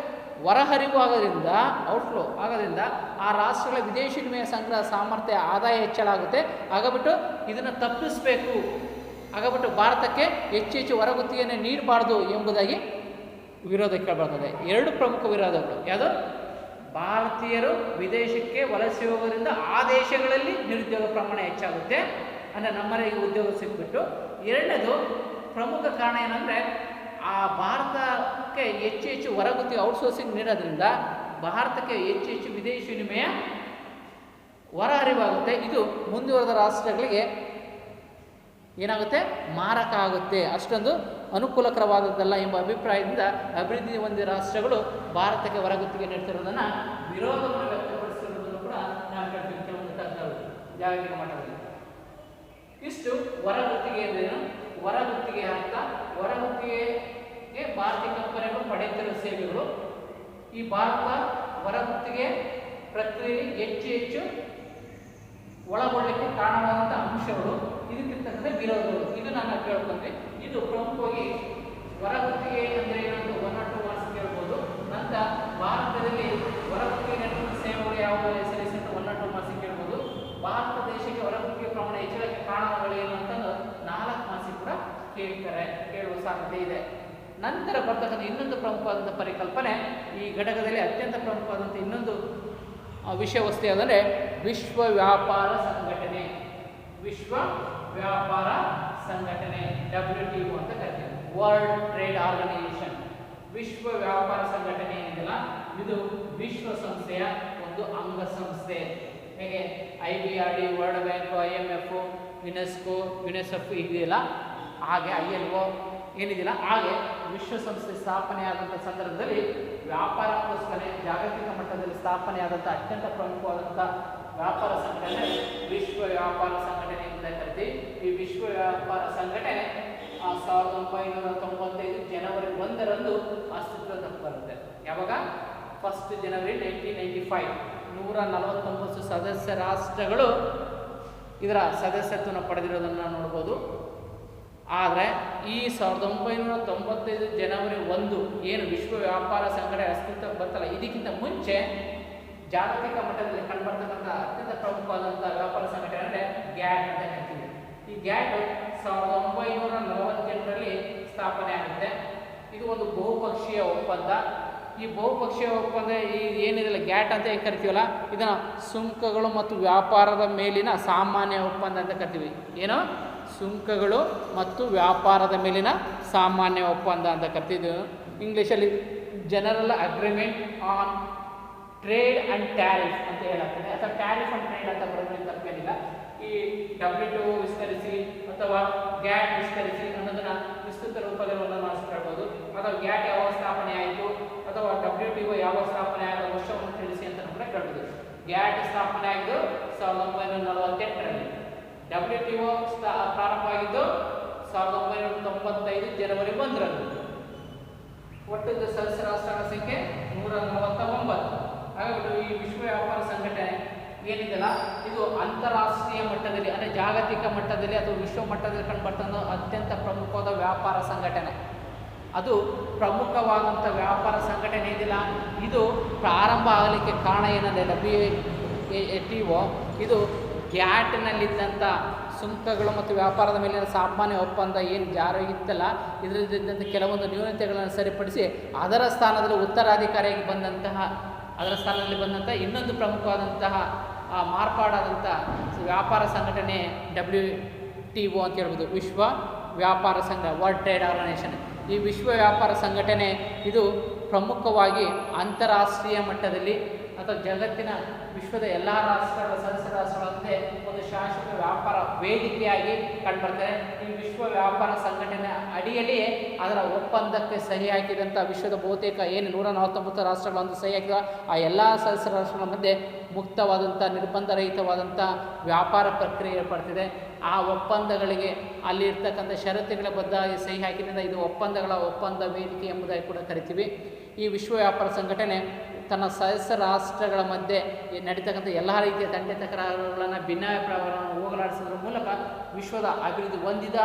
ಹೊರಹರಿವು ಆಗೋದ್ರಿಂದ, ಔಟ್ಫ್ಲೋ ಆಗೋದ್ರಿಂದ ಆ ರಾಷ್ಟ್ರಗಳ ವಿದೇಶಿ ವಿನಿಮಯ ಸಂಗ್ರಹ ಸಾಮರ್ಥ್ಯ, ಆದಾಯ ಹೆಚ್ಚಳ ಆಗುತ್ತೆ. ಹಾಗಾಗ್ಬಿಟ್ಟು ಇದನ್ನು ತಪ್ಪಿಸಬೇಕು, ಹಾಗಾಗ್ಬಿಟ್ಟು ಭಾರತಕ್ಕೆ ಹೆಚ್ಚು ಹೆಚ್ಚು ಹೊರಗುತ್ತಿಗೆಯನ್ನು ನೀಡಬಾರ್ದು ಎಂಬುದಾಗಿ ವಿರೋಧ ಕೇಳಬರ್ತದೆ. ಎರಡು ಪ್ರಮುಖ ವಿರೋಧಗಳು ಯಾವುದು? ಭಾರತೀಯರು ವಿದೇಶಕ್ಕೆ ವಲಸೆ ಹೋಗೋದ್ರಿಂದ ಆ ದೇಶಗಳಲ್ಲಿ ನಿರುದ್ಯೋಗ ಪ್ರಮಾಣ ಹೆಚ್ಚಾಗುತ್ತೆ, ಅಂದರೆ ನಮ್ಮಲ್ಲಿ ಉದ್ಯೋಗ ಸಿಕ್ಬಿಟ್ಟು. ಎರಡನೇದು ಪ್ರಮುಖ ಕಾರಣ ಏನಂದರೆ ಆ ಭಾರತಕ್ಕೆ ಹೆಚ್ಚು ಹೆಚ್ಚು ಹೊರಗುತ್ತಿಗೆ ಔಟ್ಸೋರ್ಸಿಂಗ್ ನೀಡೋದ್ರಿಂದ ಭಾರತಕ್ಕೆ ಹೆಚ್ಚು ಹೆಚ್ಚು ವಿದೇಶಿ ವಿನಿಮಯ ಹೊರಹರಿವಾಗುತ್ತೆ. ಇದು ಮುಂದುವರೆದ ರಾಷ್ಟ್ರಗಳಿಗೆ ಏನಾಗುತ್ತೆ? ಮಾರಕ ಆಗುತ್ತೆ, ಅಷ್ಟೊಂದು ಅನುಕೂಲಕರವಾದದ್ದಲ್ಲ ಎಂಬ ಅಭಿಪ್ರಾಯದಿಂದ ಅಭಿವೃದ್ಧಿ ಹೊಂದಿದ ರಾಷ್ಟ್ರಗಳು ಭಾರತಕ್ಕೆ ಹೊರಗುತ್ತಿಗೆ ನೀಡ್ತಿರೋದನ್ನು ವಿರೋಧವನ್ನು ವ್ಯಕ್ತಪಡಿಸಿರುವುದನ್ನು ಕೂಡ ನಾವು ಹೇಳ್ತೀವಿ ಕೆಲವೊಂದು ತಜ್ಞರು ಜಾಗತಿಕ ಮಟ್ಟದಲ್ಲಿ. ಇಷ್ಟು ಹೊರಗುತ್ತಿಗೆ ಎಂದರೇನು, ಹೊರಗುತ್ತಿಗೆ ಅರ್ಥ, ಹೊರಗುತ್ತಿಗೆಗೆ ಭಾರತೀಯ ಕಂಪನಿಗಳು ಪಡೆಯುತ್ತಿರುವ ಸೇವೆಗಳು, ಈ ಭಾರತ ಹೊರಗುತ್ತಿಗೆ ಪ್ರಕ್ರಿಯೆಯಲ್ಲಿ ಹೆಚ್ಚು ಹೆಚ್ಚು ಒಳಗೊಳ್ಳಲಿಕ್ಕೆ ಕಾರಣವಾದಂಥ ಅಂಶಗಳು, ಇದಕ್ಕಿಂತಕ್ಕಂಥ ವಿರೋಧಗಳು, ಇದು ನಾನು ಕೇಳ್ಕೊಂಡ್ವಿ. ಇದು ಪ್ರಮುಖವಾಗಿ ಹೊರಗುತ್ತಿಗೆ ಅಂದರೆ ಏನಂತ 1 or 2 ಮಾರ್ಕ್ಸ್ ಕೇಳ್ಬೋದು. ನಂತರ ಭಾರತದಲ್ಲಿ ಹೊರಗುತ್ತಿಗೆ ನಡೆಯುವ ಸೇವೆಗಳು ಯಾವುವು ಹೆಸರಿಸಿದ್ದು 1 or 2 ಮಾರ್ಕ್ಸ್ ಕೇಳ್ಬೋದು. ಭಾರತ ದೇಶಕ್ಕೆ ಹೊರಗುತ್ತಿಗೆ ಪ್ರಮಾಣ ಹೆಚ್ಚಳಕ್ಕೆ ಕಾರಣಗಳೇನು ಅಂತಂದು 4 ಮಾರ್ಕ್ಸ್ ಕೂಡ ಕೇಳುವ ಸಾಧ್ಯತೆ ಇದೆ. ನಂತರ ಬರ್ತಕ್ಕಂಥ ಇನ್ನೊಂದು ಪ್ರಮುಖವಾದಂಥ ಪರಿಕಲ್ಪನೆ, ಈ ಘಟಕದಲ್ಲಿ ಅತ್ಯಂತ ಪ್ರಮುಖವಾದಂಥ ಇನ್ನೊಂದು ವಿಷಯ ವಸ್ತು ಯಾವುದಂದರೆ ವಿಶ್ವ ವ್ಯಾಪಾರ ಸಂಘಟನೆ. ವಿಶ್ವ ವ್ಯಾಪಾರ ಸಂಘಟನೆ WTO ಅಂತ ಕರಿತೀವಿ, ವರ್ಲ್ಡ್ ಟ್ರೇಡ್ ಆರ್ಗನೈಸೇಷನ್. ವಿಶ್ವ ವ್ಯಾಪಾರ ಸಂಘಟನೆ ಏನಿದೆಯಲ್ಲ ಇದು ವಿಶ್ವಸಂಸ್ಥೆಯ ಒಂದು ಅಂಗಸಂಸ್ಥೆ. ಹೇಗೆ IBRD, world bank, IMF, UNESCO, UNICEF ಇದೆಯಲ್ಲ, ಹಾಗೆ ILO ಏನಿದೆಯಲ್ಲ, ಹಾಗೆ ವಿಶ್ವಸಂಸ್ಥೆ ಸ್ಥಾಪನೆಯಾದಂಥ ಸಂದರ್ಭದಲ್ಲಿ ವ್ಯಾಪಾರಕ್ಕೋಸ್ಕರ ಜಾಗತಿಕ ಮಟ್ಟದಲ್ಲಿ ಸ್ಥಾಪನೆಯಾದಂಥ ಅತ್ಯಂತ ಪ್ರಮುಖವಾದಂಥ ವ್ಯಾಪಾರ ಸಂಘಟನೆ ವಿಶ್ವ ವ್ಯಾಪಾರ ಸಂಘಟನೆ ಅಂತ ಕರಿತೀವಿ. ಈ ವಿಶ್ವ ವ್ಯಾಪಾರ ಸಂಘಟನೆ 1995 ಜನವರಿ 1ರಂದು ಅಸ್ತಿತ್ವಕ್ಕೆ ಬರುತ್ತೆ. ಯಾವಾಗ? 1 ಜನವರಿ 1995. 149 ಸದಸ್ಯ ರಾಷ್ಟ್ರಗಳು ಇದರ ಸದಸ್ಯತ್ವವನ್ನು ಪಡೆದಿರೋದನ್ನು ನೋಡ್ಬೋದು. ಆದರೆ ಈ 1995 ಜನವರಿ 1 ಏನು ವಿಶ್ವ ವ್ಯಾಪಾರ ಸಂಘಟನೆ ಅಸ್ತಿತ್ವಕ್ಕೆ ಬರ್ತಲ್ಲ, ಇದಕ್ಕಿಂತ ಮುಂಚೆ ಜಾಗತಿಕ ಮಟ್ಟದಲ್ಲಿ ಕಂಡುಬರ್ತಕ್ಕಂಥ ಅತ್ಯಂತ ಪ್ರಮುಖವಾದಂಥ ವ್ಯಾಪಾರ ಸಂಘಟನೆ ಅಂದರೆ ಗ್ಯಾಟ್ ಅಂತ ಹೇಳ್ತೀವಿ. ಈ ಗ್ಯಾಟ್ 1948ರಲ್ಲಿ ಸ್ಥಾಪನೆ ಆಗುತ್ತೆ. ಇದು ಒಂದು ಬಹುಪಕ್ಷೀಯ ಒಪ್ಪಂದ. ಈ ಬಹುಪಕ್ಷೀಯ ಒಪ್ಪಂದ ಏನಿದೆಯಲ್ಲ ಗ್ಯಾಟ್ ಅಂತ ಏನು ಕರಿತೀವಲ್ಲ, ಇದನ್ನು ಸುಂಕಗಳು ಮತ್ತು ವ್ಯಾಪಾರದ ಮೇಲಿನ ಸಾಮಾನ್ಯ ಒಪ್ಪಂದ ಅಂತ ಕರಿತೀವಿ. ಏನೋ ಸುಂಕಗಳು ಮತ್ತು ವ್ಯಾಪಾರದ ಮೇಲಿನ ಸಾಮಾನ್ಯ ಒಪ್ಪಂದ ಅಂತ ಕರಿತೀವಿ. ಇಂಗ್ಲೀಷಲ್ಲಿ general agreement on trade and tariff ಅಂತ ಹೇಳಾಗ್ತದೆ, ಅಥವಾ ಟ್ಯಾರಿಫ್ ಆ್ಯಂಡ್ ಟ್ರೇಡ್ ಅಂತ ಬರೋದ್ರಿಂದ ತಪ್ಪೇನಿಲ್ಲ. ಈ WTO ವಿಸ್ತರಿಸಿ ಅಥವಾ ಗ್ಯಾಟ್ ವಿಸ್ತರಿಸಿ ಅನ್ನೋದನ್ನು ವಿಸ್ತೃತ ರೂಪದಲ್ಲಿ ಮಾಡಿಸ್ಕೊಳ್ಬೋದು. ಅಥವಾ ಗ್ಯಾಟ್ ಯಾವಾಗ ಸ್ಥಾಪನೆ ಆಯಿತು ಅಥವಾ WTO ಯಾವಾಗ ಸ್ಥಾಪನೆ ಆದ ವರ್ಷವನ್ನು ತಿಳಿಸಿ ಅಂತ ಕೂಡ ಕೇಳ್ಬೋದು. ಗ್ಯಾಟ್ ಸ್ಥಾಪನೆ ಆಗಿದ್ದು 1948ರಲ್ಲಿ, WTO ಪ್ರಾರಂಭ ಆಗಿದ್ದು 1995 ಜನವರಿ 1ರಂದು. ಒಟ್ಟು ಸದಸ್ಯ ರಾಷ್ಟ್ರಗಳ ಸಂಖ್ಯೆ 149. ಹಾಗಾಗಿಬಿಟ್ಟು ಈ ವಿಶ್ವ ವ್ಯಾಪಾರ ಸಂಘಟನೆ ಏನಿದೆಯಲ್ಲ ಇದು ಅಂತಾರಾಷ್ಟ್ರೀಯ ಮಟ್ಟದಲ್ಲಿ ಅಂದರೆ ಜಾಗತಿಕ ಮಟ್ಟದಲ್ಲಿ ಅಥವಾ ವಿಶ್ವ ಮಟ್ಟದಲ್ಲಿ ಕಂಡುಬರ್ತಕ್ಕಂಥ ಅತ್ಯಂತ ಪ್ರಮುಖವಾದ ವ್ಯಾಪಾರ ಸಂಘಟನೆ. ಅದು ಪ್ರಮುಖವಾದಂಥ ವ್ಯಾಪಾರ ಸಂಘಟನೆ ಇದೆಯಲ್ಲ, ಇದು ಪ್ರಾರಂಭ ಆಗಲಿಕ್ಕೆ ಕಾರಣ ಏನಂದರೆ WTO ಇದು ಗ್ಯಾಟ್ನಲ್ಲಿದ್ದಂಥ ಸುಂಕಗಳು ಮತ್ತು ವ್ಯಾಪಾರದ ಮೇಲಿನ ಸಾಮಾನ್ಯ ಒಪ್ಪಂದ ಏನು ಜಾರಿಗಿತ್ತಲ್ಲ, ಇದರಲ್ಲಿದ್ದಂಥ ಕೆಲವೊಂದು ನ್ಯೂನತೆಗಳನ್ನು ಸರಿಪಡಿಸಿ ಅದರ ಸ್ಥಾನದಲ್ಲಿ ಉತ್ತರಾಧಿಕಾರಿಯಾಗಿ ಬಂದಂತಹ ಇನ್ನೊಂದು ಪ್ರಮುಖವಾದಂತಹ ಮಾರ್ಪಾಡಾದಂಥ ವ್ಯಾಪಾರ ಸಂಘಟನೆ WTO ಅಂತ ಹೇಳ್ಬೋದು, ವಿಶ್ವ ವ್ಯಾಪಾರ ಸಂಘ, ವರ್ಲ್ಡ್ ಟ್ರೇಡ್ ಆರ್ಗನೈಸೇಷನ್. ಈ ವಿಶ್ವ ವ್ಯಾಪಾರ ಸಂಘಟನೆ ಇದು ಪ್ರಮುಖವಾಗಿ ಅಂತಾರಾಷ್ಟ್ರೀಯ ಮಟ್ಟದಲ್ಲಿ ಅಥವಾ ಜಗತ್ತಿನ ವಿಶ್ವದ ಎಲ್ಲ ರಾಷ್ಟ್ರಗಳ ಸದಸ್ಯ ರಾಷ್ಟ್ರಗಳಂತೆ ಒಂದು ಶಾಶ್ವತ ವ್ಯಾಪಾರ ವೇದಿಕೆಯಾಗಿ ಕಂಡುಬರ್ತದೆ. ಈ ವಿಶ್ವ ವ್ಯಾಪಾರ ಸಂಘಟನೆ ಅಡಿಯಲ್ಲಿಯೇ ಅದರ ಒಪ್ಪಂದಕ್ಕೆ ಸಹಿ ಹಾಕಿದಂಥ ವಿಶ್ವದ ಬಹುತೇಕ ಏನು 149 ರಾಷ್ಟ್ರಗಳೊಂದು ಸಹಿ ಹಾಕಿದ ಆ ಎಲ್ಲ ಸದಸ್ಯ ರಾಷ್ಟ್ರಗಳ ಮಧ್ಯೆ ಮುಕ್ತವಾದಂಥ ನಿರ್ಬಂಧರಹಿತವಾದಂಥ ವ್ಯಾಪಾರ ಪ್ರಕ್ರಿಯೆ ಏರ್ಪಡ್ತಿದೆ. ಆ ಒಪ್ಪಂದಗಳಿಗೆ ಅಲ್ಲಿ ಇರ್ತಕ್ಕಂಥ ಷರತ್ತುಗಳ ಬದ್ಧವಾಗಿ ಸಹಿ ಹಾಕಿದ್ದರಿಂದ ಇದು ಒಪ್ಪಂದ ವೇದಿಕೆ ಎಂಬುದಾಗಿ ಕೂಡ ಕರಿತೀವಿ. ಈ ವಿಶ್ವ ವ್ಯಾಪಾರ ಸಂಘಟನೆ ತನ್ನ ಸದಸ್ಯ ರಾಷ್ಟ್ರಗಳ ಮಧ್ಯೆ ನಡೀತಕ್ಕಂಥ ಎಲ್ಲ ರೀತಿಯ ತಂಟೆ ತಕರಾರುಗಳನ್ನು ಭಿನ್ನಾಭಿಪ್ರಾಯಗಳನ್ನು ಹೋಗಲಾಡಿಸೋದ್ರ ಮೂಲಕ ವಿಶ್ವದ ಅಭಿವೃದ್ಧಿ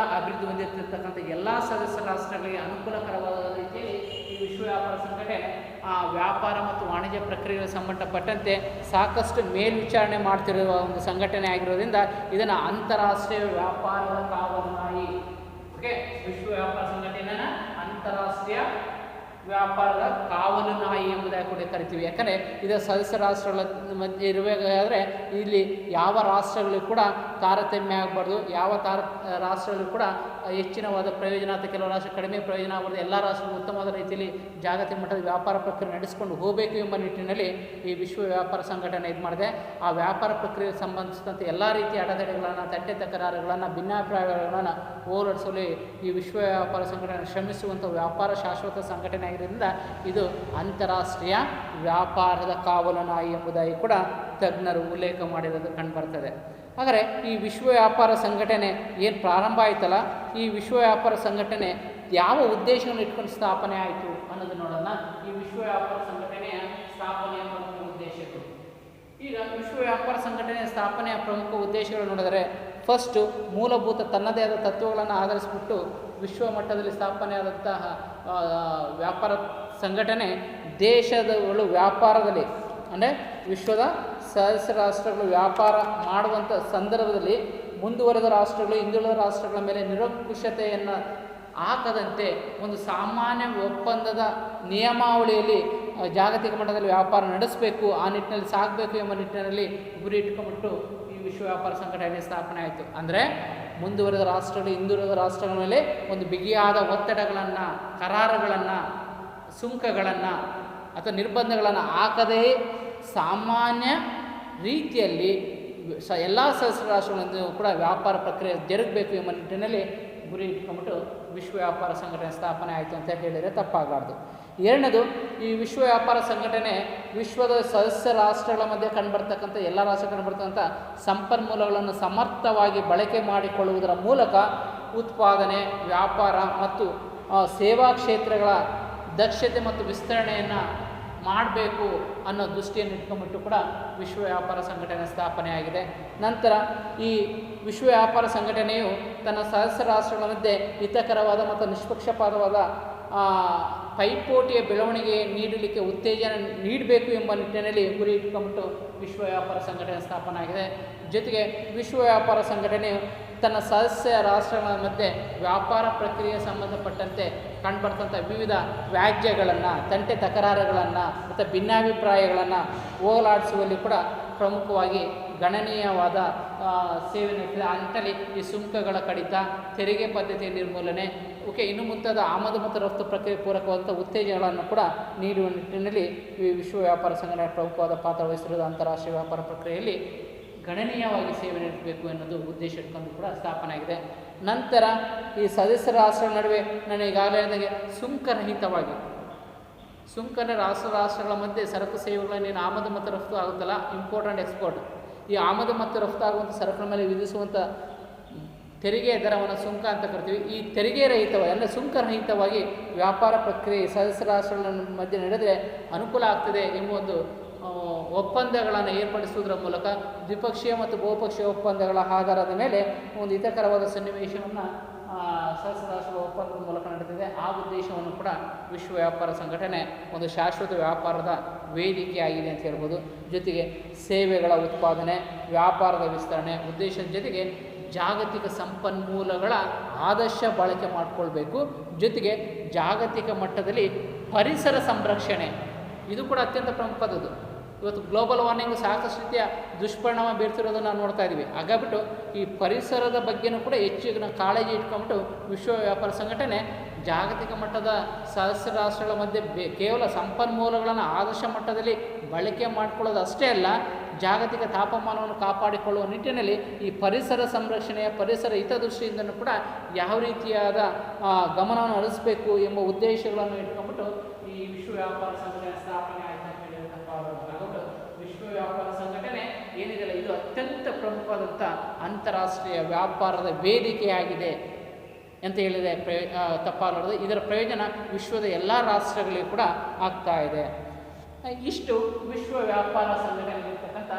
ಹೊಂದಿರತಕ್ಕಂಥ ಎಲ್ಲ ಸದಸ್ಯ ರಾಷ್ಟ್ರಗಳಿಗೆ ಅನುಕೂಲಕರವಾದ ರೀತಿಯಲ್ಲಿ ಈ ವಿಶ್ವ ವ್ಯಾಪಾರ ಸಂಘಟನೆ ವ್ಯಾಪಾರ ಮತ್ತು ವಾಣಿಜ್ಯ ಪ್ರಕ್ರಿಯೆಗೆ ಸಂಬಂಧಪಟ್ಟಂತೆ ಸಾಕಷ್ಟು ಮೇಲ್ವಿಚಾರಣೆ ಮಾಡ್ತಿರುವ ಒಂದು ಸಂಘಟನೆ ಆಗಿರೋದ್ರಿಂದ ಇದನ್ನು ಅಂತಾರಾಷ್ಟ್ರೀಯ ವ್ಯಾಪಾರದ ಕಾವಲುನಾಯಿ, ಓಕೆ, ವಿಶ್ವ ವ್ಯಾಪಾರ ಸಂಘಟನೆಯನ್ನು ಅಂತಾರಾಷ್ಟ್ರೀಯ ವ್ಯಾಪಾರದ ಕಾವಲು ನಾಯಿ ಎಂಬುದಾಗಿ ಕೂಡ ಕರಿತೀವಿ. ಯಾಕಂದರೆ ಇದರ ಸದಸ್ಯ ರಾಷ್ಟ್ರಗಳ ಮಧ್ಯೆ ಇರಬೇಕಾದ್ರೆ ಇಲ್ಲಿ ಯಾವ ರಾಷ್ಟ್ರಗಳಿಗೂ ಕೂಡ ತಾರತಮ್ಯ ಆಗಬಾರ್ದು, ಯಾವ ರಾಷ್ಟ್ರಗಳಿಗೂ ಕೂಡ ಹೆಚ್ಚಿನವಾದ ಪ್ರಯೋಜನ ಅಥವಾ ಕೆಲವು ರಾಷ್ಟ್ರ ಕಡಿಮೆ ಪ್ರಯೋಜನ ಆಗಬಾರ್ದು, ಎಲ್ಲ ರಾಷ್ಟ್ರಗಳು ಉತ್ತಮವಾದ ರೀತಿಯಲ್ಲಿ ಜಾಗತಿಕ ಮಟ್ಟದ ವ್ಯಾಪಾರ ಪ್ರಕ್ರಿಯೆ ನಡೆಸಿಕೊಂಡು ಹೋಗಬೇಕು ಎಂಬ ನಿಟ್ಟಿನಲ್ಲಿ ಈ ವಿಶ್ವ ವ್ಯಾಪಾರ ಸಂಘಟನೆ ಇದು ಮಾಡಿದೆ. ಆ ವ್ಯಾಪಾರ ಪ್ರಕ್ರಿಯೆಗೆ ಸಂಬಂಧಿಸಿದಂತೆ ಎಲ್ಲ ರೀತಿಯ ಅಡೆತಡೆಗಳನ್ನು, ತಂಟೆ ತಕರಾರುಗಳನ್ನು, ಭಿನ್ನಾಭಿಪ್ರಾಯಗಳನ್ನು ಹೋರಾಡಿಸಲು ಈ ವಿಶ್ವ ವ್ಯಾಪಾರ ಸಂಘಟನೆ ಶ್ರಮಿಸುವಂಥ ವ್ಯಾಪಾರ ಶಾಶ್ವತ ಸಂಘಟನೆ ಆಗಿರೋದ್ರಿಂದ ಇದು ಅಂತಾರಾಷ್ಟ್ರೀಯ ವ್ಯಾಪಾರದ ಕಾವಲು ನಾಯಿ ಎಂಬುದಾಗಿ ಕೂಡ ತಜ್ಞರು ಉಲ್ಲೇಖ ಮಾಡಿರೋದು ಕಂಡುಬರ್ತದೆ. ಹಾಗಾದರೆ ಈ ವಿಶ್ವ ವ್ಯಾಪಾರ ಸಂಘಟನೆ ಏನು ಪ್ರಾರಂಭ ಆಯ್ತಲ್ಲ, ಈ ವಿಶ್ವ ವ್ಯಾಪಾರ ಸಂಘಟನೆ ಯಾವ ಉದ್ದೇಶವನ್ನು ಇಟ್ಕೊಂಡು ಸ್ಥಾಪನೆ ಆಯಿತು ಅನ್ನೋದು ನೋಡೋಣ. ಈ ವಿಶ್ವ ವ್ಯಾಪಾರ ಸಂಘಟನೆಯ ಸ್ಥಾಪನೆಯ ಪ್ರಮುಖ ಉದ್ದೇಶಗಳು. ಈಗ ವಿಶ್ವ ವ್ಯಾಪಾರ ಸಂಘಟನೆಯ ಸ್ಥಾಪನೆಯ ಪ್ರಮುಖ ಉದ್ದೇಶಗಳು ನೋಡಿದರೆ, ಫಸ್ಟು ಮೂಲಭೂತ ತನ್ನದೇ ಆದ ತತ್ವಗಳನ್ನು ಆಧರಿಸಿಬಿಟ್ಟು ವಿಶ್ವ ಮಟ್ಟದಲ್ಲಿ ಸ್ಥಾಪನೆಯಾದಂತಹ ವ್ಯಾಪಾರ ಸಂಘಟನೆ ದೇಶದಗಳು ವ್ಯಾಪಾರದಲ್ಲಿ ಅಂದರೆ ವಿಶ್ವದ ಸದಸ್ಯ ರಾಷ್ಟ್ರಗಳು ವ್ಯಾಪಾರ ಮಾಡುವಂಥ ಸಂದರ್ಭದಲ್ಲಿ ಮುಂದುವರೆದ ರಾಷ್ಟ್ರಗಳು ಹಿಂದುಳಿದ ರಾಷ್ಟ್ರಗಳ ಮೇಲೆ ನಿರಂಕುಶತೆಯನ್ನು ಹಾಕದಂತೆ ಒಂದು ಸಾಮಾನ್ಯ ಒಪ್ಪಂದದ ನಿಯಮಾವಳಿಯಲ್ಲಿ ಜಾಗತಿಕ ಮಟ್ಟದಲ್ಲಿ ವ್ಯಾಪಾರ ನಡೆಸಬೇಕು, ಆ ನಿಟ್ಟಿನಲ್ಲಿ ಸಾಗಬೇಕು ಎಂಬ ನಿಟ್ಟಿನಲ್ಲಿ ಗುರಿ ಇಟ್ಕೊಂಡ್ಬಿಟ್ಟು ಈ ವಿಶ್ವ ವ್ಯಾಪಾರ ಸಂಘಟನೆ ಸ್ಥಾಪನೆ ಆಯಿತು. ಅಂದರೆ ಮುಂದುವರೆದ ರಾಷ್ಟ್ರಗಳು ಹಿಂದುಳಿದ ರಾಷ್ಟ್ರಗಳ ಮೇಲೆ ಒಂದು ಬಿಗಿಯಾದ ಒತ್ತಡಗಳನ್ನು, ಕರಾರುಗಳನ್ನು, ಸುಂಕಗಳನ್ನು ಅಥವಾ ನಿರ್ಬಂಧಗಳನ್ನು ಹಾಕದೇ ಸಾಮಾನ್ಯ ರೀತಿಯಲ್ಲಿ ಎಲ್ಲ ಸದಸ್ಯ ರಾಷ್ಟ್ರಗಳನ್ನು ಕೂಡ ವ್ಯಾಪಾರ ಪ್ರಕ್ರಿಯೆ ಜರುಗಬೇಕು ಎಂಬ ನಿಟ್ಟಿನಲ್ಲಿ ಗುರಿ ಇಟ್ಕೊಂಡ್ಬಿಟ್ಟು ವಿಶ್ವ ವ್ಯಾಪಾರ ಸಂಘಟನೆ ಸ್ಥಾಪನೆ ಆಯಿತು ಅಂತ ಹೇಳಿದರೆ ತಪ್ಪಾಗಬಾರ್ದು. ಎರಡನೇದು, ಈ ವಿಶ್ವ ವ್ಯಾಪಾರ ಸಂಘಟನೆ ವಿಶ್ವದ ಸದಸ್ಯ ರಾಷ್ಟ್ರಗಳ ಮಧ್ಯೆ ಕಂಡುಬರ್ತಕ್ಕಂಥ ಎಲ್ಲ ರಾಷ್ಟ್ರ ಕಂಡುಬರ್ತಕ್ಕಂಥ ಸಂಪನ್ಮೂಲಗಳನ್ನು ಸಮರ್ಥವಾಗಿ ಬಳಕೆ ಮಾಡಿಕೊಳ್ಳುವುದರ ಮೂಲಕ ಉತ್ಪಾದನೆ, ವ್ಯಾಪಾರ ಮತ್ತು ಸೇವಾ ಕ್ಷೇತ್ರಗಳ ದಕ್ಷತೆ ಮತ್ತು ವಿಸ್ತರಣೆಯನ್ನು ಮಾಡಬೇಕು ಅನ್ನೋ ದೃಷ್ಟಿಯನ್ನು ಇಟ್ಕೊಂಡ್ಬಿಟ್ಟು ಕೂಡ ವಿಶ್ವ ವ್ಯಾಪಾರ ಸಂಘಟನೆ ಸ್ಥಾಪನೆ ಆಗಿದೆ. ನಂತರ ಈ ವಿಶ್ವ ವ್ಯಾಪಾರ ಸಂಘಟನೆಯು ತನ್ನ ಸದಸ್ಯ ರಾಷ್ಟ್ರಗಳ ಮಧ್ಯೆ ಹಿತಕರವಾದ ಮತ್ತು ನಿಷ್ಪಕ್ಷಪಾತವಾದ ಪೈಪೋಟಿಯ ಬೆಳವಣಿಗೆ ನೀಡಲಿಕ್ಕೆ ಉತ್ತೇಜನ ನೀಡಬೇಕು ಎಂಬ ನಿಟ್ಟಿನಲ್ಲಿ ಗುರಿ ಇಟ್ಕೊಂಡ್ಬಿಟ್ಟು ವಿಶ್ವ ವ್ಯಾಪಾರ ಸಂಘಟನೆ ಸ್ಥಾಪನೆ ಆಗಿದೆ. ಜೊತೆಗೆ ವಿಶ್ವ ವ್ಯಾಪಾರ ಸಂಘಟನೆಯು ತನ್ನ ಸದಸ್ಯ ರಾಷ್ಟ್ರಗಳ ಮಧ್ಯೆ ವ್ಯಾಪಾರ ಪ್ರಕ್ರಿಯೆಗೆ ಸಂಬಂಧಪಟ್ಟಂತೆ ಕಂಡುಬರ್ತಂಥ ವಿವಿಧ ವ್ಯಾಜ್ಯಗಳನ್ನು, ತಂಟೆ ತಕರಾರುಗಳನ್ನು ಮತ್ತು ಭಿನ್ನಾಭಿಪ್ರಾಯಗಳನ್ನು ಹೋಗಲಾಡಿಸುವಲ್ಲಿ ಕೂಡ ಪ್ರಮುಖವಾಗಿ ಗಣನೀಯವಾದ ಸೇವೆ ನೀಡುತ್ತದೆ. ಅಂತಲ್ಲಿ ಈ ಸುಂಕಗಳ ಕಡಿತ, ತೆರಿಗೆ ಪದ್ಧತಿಯ ನಿರ್ಮೂಲನೆ, ಇನ್ನು ಮುಂತಾದ ಆಮದು ಮತ್ತು ರಫ್ತು ಪ್ರಕ್ರಿಯೆ ಪೂರಕವಾದಂಥ ಉತ್ತೇಜನಗಳನ್ನು ಕೂಡ ನೀಡುವ ನಿಟ್ಟಿನಲ್ಲಿ ಈ ವಿಶ್ವ ವ್ಯಾಪಾರ ಸಂಘಟನೆ ಪ್ರಮುಖವಾದ ಪಾತ್ರ ವಹಿಸಿರುವುದು ಅಂತಾರಾಷ್ಟ್ರೀಯ ವ್ಯಾಪಾರ ಪ್ರಕ್ರಿಯೆಯಲ್ಲಿ ಗಣನೀಯವಾಗಿ ಸೇವೆ ನೀಡಬೇಕು ಎನ್ನುವುದು ಉದ್ದೇಶ ಇಟ್ಕೊಂಡು ಕೂಡ ಸ್ಥಾಪನೆ ಆಗಿದೆ. ನಂತರ ಈ ಸದಸ್ಯ ರಾಷ್ಟ್ರಗಳ ನಡುವೆ ನಾನು ಈಗಾಗಲೇ ಹೇಳಿದಾಗೆ ಸುಂಕರಹಿತವಾಗಿ ರಾಷ್ಟ್ರಗಳ ಮಧ್ಯೆ ಸರಕು ಸೇವೆಗಳನ್ನೇನು ಆಮದು ಮತ್ತು ರಫ್ತು ಆಗುತ್ತಲ್ಲ, ಇಂಪೋರ್ಟ್ ಆ್ಯಂಡ್ ಎಕ್ಸ್ಪೋರ್ಟ್, ಈ ಆಮದು ಮತ್ತು ರಫ್ತು ಆಗುವಂಥ ಸರಕುಗಳ ಮೇಲೆ ವಿಧಿಸುವಂಥ ತೆರಿಗೆ ದರವನ್ನು ಸುಂಕ ಅಂತ ಕರಿತೀವಿ. ಈ ತೆರಿಗೆ ರಹಿತವಾಗಿ ಅಂದರೆ ಸುಂಕರಹಿತವಾಗಿ ವ್ಯಾಪಾರ ಪ್ರಕ್ರಿಯೆ ಸದಸ್ಯ ರಾಷ್ಟ್ರಗಳ ಮಧ್ಯೆ ನಡೆದರೆ ಅನುಕೂಲ ಆಗ್ತದೆ ಎಂಬ ಒಂದು ಒಪ್ಪಂದಗಳನ್ನು ಏರ್ಪಡಿಸುವುದರ ಮೂಲಕ ದ್ವಿಪಕ್ಷೀಯ ಮತ್ತು ಬಹುಪಕ್ಷೀಯ ಒಪ್ಪಂದಗಳ ಆಧಾರದ ಮೇಲೆ ಒಂದು ಹಿತಕರವಾದ ಸನ್ನಿವೇಶವನ್ನು ಸದಸ್ಯ ರಾಷ್ಟ್ರಗಳ ಒಪ್ಪಂದದ ಮೂಲಕ ನಡೆದಿದೆ. ಆ ಉದ್ದೇಶವನ್ನು ಕೂಡ ವಿಶ್ವ ವ್ಯಾಪಾರ ಸಂಘಟನೆ ಒಂದು ಶಾಶ್ವತ ವ್ಯಾಪಾರದ ವೇದಿಕೆಯಾಗಿದೆ ಅಂತ ಹೇಳ್ಬೋದು. ಜೊತೆಗೆ ಸೇವೆಗಳ ಉತ್ಪಾದನೆ, ವ್ಯಾಪಾರದ ವಿಸ್ತರಣೆ ಉದ್ದೇಶದ ಜೊತೆಗೆ ಜಾಗತಿಕ ಸಂಪನ್ಮೂಲಗಳ ಆದರ್ಶ ಬಳಕೆ ಮಾಡಿಕೊಳ್ಬೇಕು. ಜೊತೆಗೆ ಜಾಗತಿಕ ಮಟ್ಟದಲ್ಲಿ ಪರಿಸರ ಸಂರಕ್ಷಣೆ ಇದು ಕೂಡ ಅತ್ಯಂತ ಪ್ರಮುಖವಾದದ್ದು. ಇವತ್ತು ಗ್ಲೋಬಲ್ ವಾರ್ಮಿಂಗ್ ಸಾಕಷ್ಟು ರೀತಿಯ ದುಷ್ಪರಿಣಾಮ ಬೀರ್ತಿರೋದನ್ನು ನಾವು ನೋಡ್ತಾ ಇದ್ದೀವಿ. ಹಾಗಾಗ್ಬಿಟ್ಟು ಈ ಪರಿಸರದ ಬಗ್ಗೆನೂ ಕೂಡ ಹೆಚ್ಚಿನ ಕಾಳಜಿ ಇಟ್ಕೊಂಡ್ಬಿಟ್ಟು ವಿಶ್ವ ವ್ಯಾಪಾರ ಸಂಘಟನೆ ಜಾಗತಿಕ ಮಟ್ಟದ ಸದಸ್ಯ ರಾಷ್ಟ್ರಗಳ ಮಧ್ಯೆ ಕೇವಲ ಸಂಪನ್ಮೂಲಗಳನ್ನು ಆದರ್ಶ ಮಟ್ಟದಲ್ಲಿ ಬಳಕೆ ಮಾಡಿಕೊಳ್ಳೋದು ಅಷ್ಟೇ ಅಲ್ಲ, ಜಾಗತಿಕ ತಾಪಮಾನವನ್ನು ಕಾಪಾಡಿಕೊಳ್ಳುವ ನಿಟ್ಟಿನಲ್ಲಿ ಈ ಪರಿಸರ ಸಂರಕ್ಷಣೆಯ ಪರಿಸರ ಹಿತದೃಷ್ಟಿಯಿಂದಲೂ ಕೂಡ ಯಾವ ರೀತಿಯಾದ ಗಮನವನ್ನು ಹರಿಸಬೇಕು ಎಂಬ ಉದ್ದೇಶಗಳನ್ನು ಇಟ್ಕೊಂಡ್ಬಿಟ್ಟು ಈ ವಿಶ್ವ ವ್ಯಾಪಾರ ಸಂಘಟನೆ ಸ್ಥಾಪನೆ ಆಯಿತು ಅಂತ ಹೇಳಿದ್ರೆ ವಿಶ್ವ ವ್ಯಾಪಾರ ಸಂಘಟನೆ ಏನಿದೆಯಲ್ಲ ಇದು ಅತ್ಯಂತ ಪ್ರಮುಖವಾದಂಥ ಅಂತಾರಾಷ್ಟ್ರೀಯ ವ್ಯಾಪಾರದ ವೇದಿಕೆಯಾಗಿದೆ ಅಂತ ಹೇಳಿದರೆ ತಪ್ಪಾಗಲಾರದು. ಇದರ ಪ್ರಯೋಜನ ವಿಶ್ವದ ಎಲ್ಲ ರಾಷ್ಟ್ರಗಳಿಗೂ ಕೂಡ ಆಗ್ತಾ ಇದೆ. ಇಷ್ಟು ವಿಶ್ವ ವ್ಯಾಪಾರ ಸಂಘಟನೆಗಿರ್ತಕ್ಕಂಥ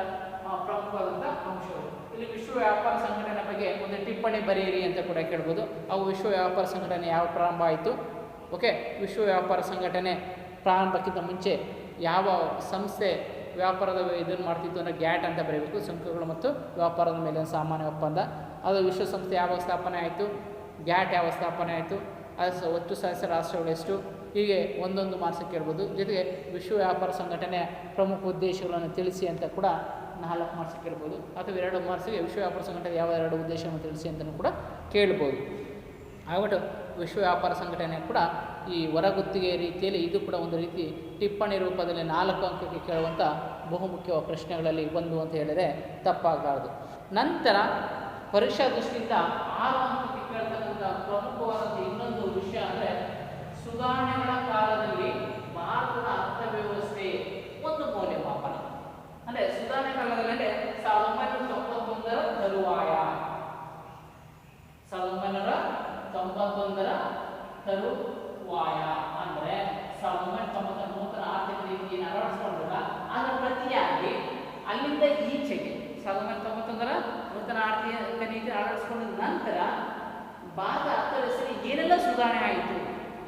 ಪ್ರಮುಖವಾದಂಥ ಅಂಶಗಳು. ಇಲ್ಲಿ ವಿಶ್ವ ವ್ಯಾಪಾರ ಸಂಘಟನೆ ಬಗ್ಗೆ ಒಂದು ಟಿಪ್ಪಣಿ ಬರೆಯಿರಿ ಅಂತ ಕೂಡ ಕೇಳ್ಬೋದು. ಅವು ವಿಶ್ವ ವ್ಯಾಪಾರ ಸಂಘಟನೆ ಯಾವ ಪ್ರಾರಂಭ ಆಯಿತು, ಓಕೆ, ವಿಶ್ವ ವ್ಯಾಪಾರ ಸಂಘಟನೆ ಪ್ರಾರಂಭಕ್ಕಿಂತ ಮುಂಚೆ ಯಾವ ಸಂಸ್ಥೆ ವ್ಯಾಪಾರದ ಇದನ್ನು ಮಾಡ್ತಿತ್ತು ಅಂದರೆ ಗ್ಯಾಟ್ ಅಂತ ಬರೀಬೇಕು, ಸುಂಕಗಳು ಮತ್ತು ವ್ಯಾಪಾರದ ಮೇಲೆ ಸಾಮಾನ್ಯ ಒಪ್ಪಂದ. ಅದು ವಿಶ್ವಸಂಸ್ಥೆ ಯಾವಾಗ ಸ್ಥಾಪನೆ ಆಯಿತು, ಗ್ಯಾಟ್ ಯಾವ ಸ್ಥಾಪನೆ ಆಯಿತು, ಅದು ಒಟ್ಟು ಸದಸ್ಯ ರಾಷ್ಟ್ರಗಳು ಎಷ್ಟು, ಹೀಗೆ ಒಂದೊಂದು ಮಾರ್ಕ್ಸ್ ಕೇಳ್ಬೋದು. ಜೊತೆಗೆ ವಿಶ್ವ ವ್ಯಾಪಾರ ಸಂಘಟನೆಯ ಪ್ರಮುಖ ಉದ್ದೇಶಗಳನ್ನು ತಿಳಿಸಿ ಅಂತ ಕೂಡ 4 ಮಾರ್ಕ್ಸ್ ಕೇಳ್ಬೋದು. ಅಥವಾ 2 ಮಾರ್ಕ್ಸಿಗೆ ವಿಶ್ವ ವ್ಯಾಪಾರ ಸಂಘಟನೆ ಯಾವ 2 ಉದ್ದೇಶವನ್ನು ತಿಳಿಸಿ ಅಂತಲೂ ಕೂಡ ಕೇಳ್ಬೋದು. ಆಗ್ಬಿಟ್ಟು ವಿಶ್ವ ವ್ಯಾಪಾರ ಸಂಘಟನೆ ಕೂಡ ಈ ಹೊರಗುತ್ತಿಗೆ ರೀತಿಯಲ್ಲಿ ಇದು ಕೂಡ ಒಂದು ರೀತಿ ಟಿಪ್ಪಣಿ ರೂಪದಲ್ಲಿ 4 ಅಂಕಕ್ಕೆ ಕೇಳುವಂಥ ಬಹುಮುಖ್ಯವಾದ ಪ್ರಶ್ನೆಗಳಲ್ಲಿ ಒಂದು ಅಂತ ಹೇಳಿದರೆ ತಪ್ಪಾಗಲಾರದು. ನಂತರ ಪರೀಕ್ಷಾ ದೃಷ್ಟಿಯಿಂದ 6 ಅಂಕಕ್ಕೆ ಕೇಳ್ತಕ್ಕಂಥ ಪ್ರಮುಖವಾದಂಥ ಇನ್ನೊಂದು ವಿಷಯ ಅಂದರೆ ಸುಧಾರಣೆಗಳ ಕಾಲದಲ್ಲಿ ಭಾರತದ ಅರ್ಥವ್ಯವಸ್ಥೆ ಒಂದು ಮೌಲ್ಯಮಾಪನ. ಅಂದರೆ ಸುಧಾರಣೆ ಕಾಲದಲ್ಲಿ ಅಂದರೆ 1991ರ ತರುವಾಯ, 1991ರ ತರುವಾಯ ಅಂದರೆ 1990 ನೂತನ ಆರ್ಥಿಕ ನೀತಿಯನ್ನು ಅಳವಡಿಸಿಕೊಂಡಾಗ ಅದರ ಪ್ರತಿಯಾಗಿ ಅಲ್ಲಿಂದ ಈಚೆಗೆ 1991ರ ನೂತನ ಆರ್ಥಿಕ ನೀತಿ ಅಳವಡಿಸಿಕೊಂಡ ನಂತರ ಭಾರತ ಅರ್ಥವ್ಯವಸ್ಥೆಗೆ ಏನೆಲ್ಲ ಸುಧಾರಣೆ ಆಯಿತು,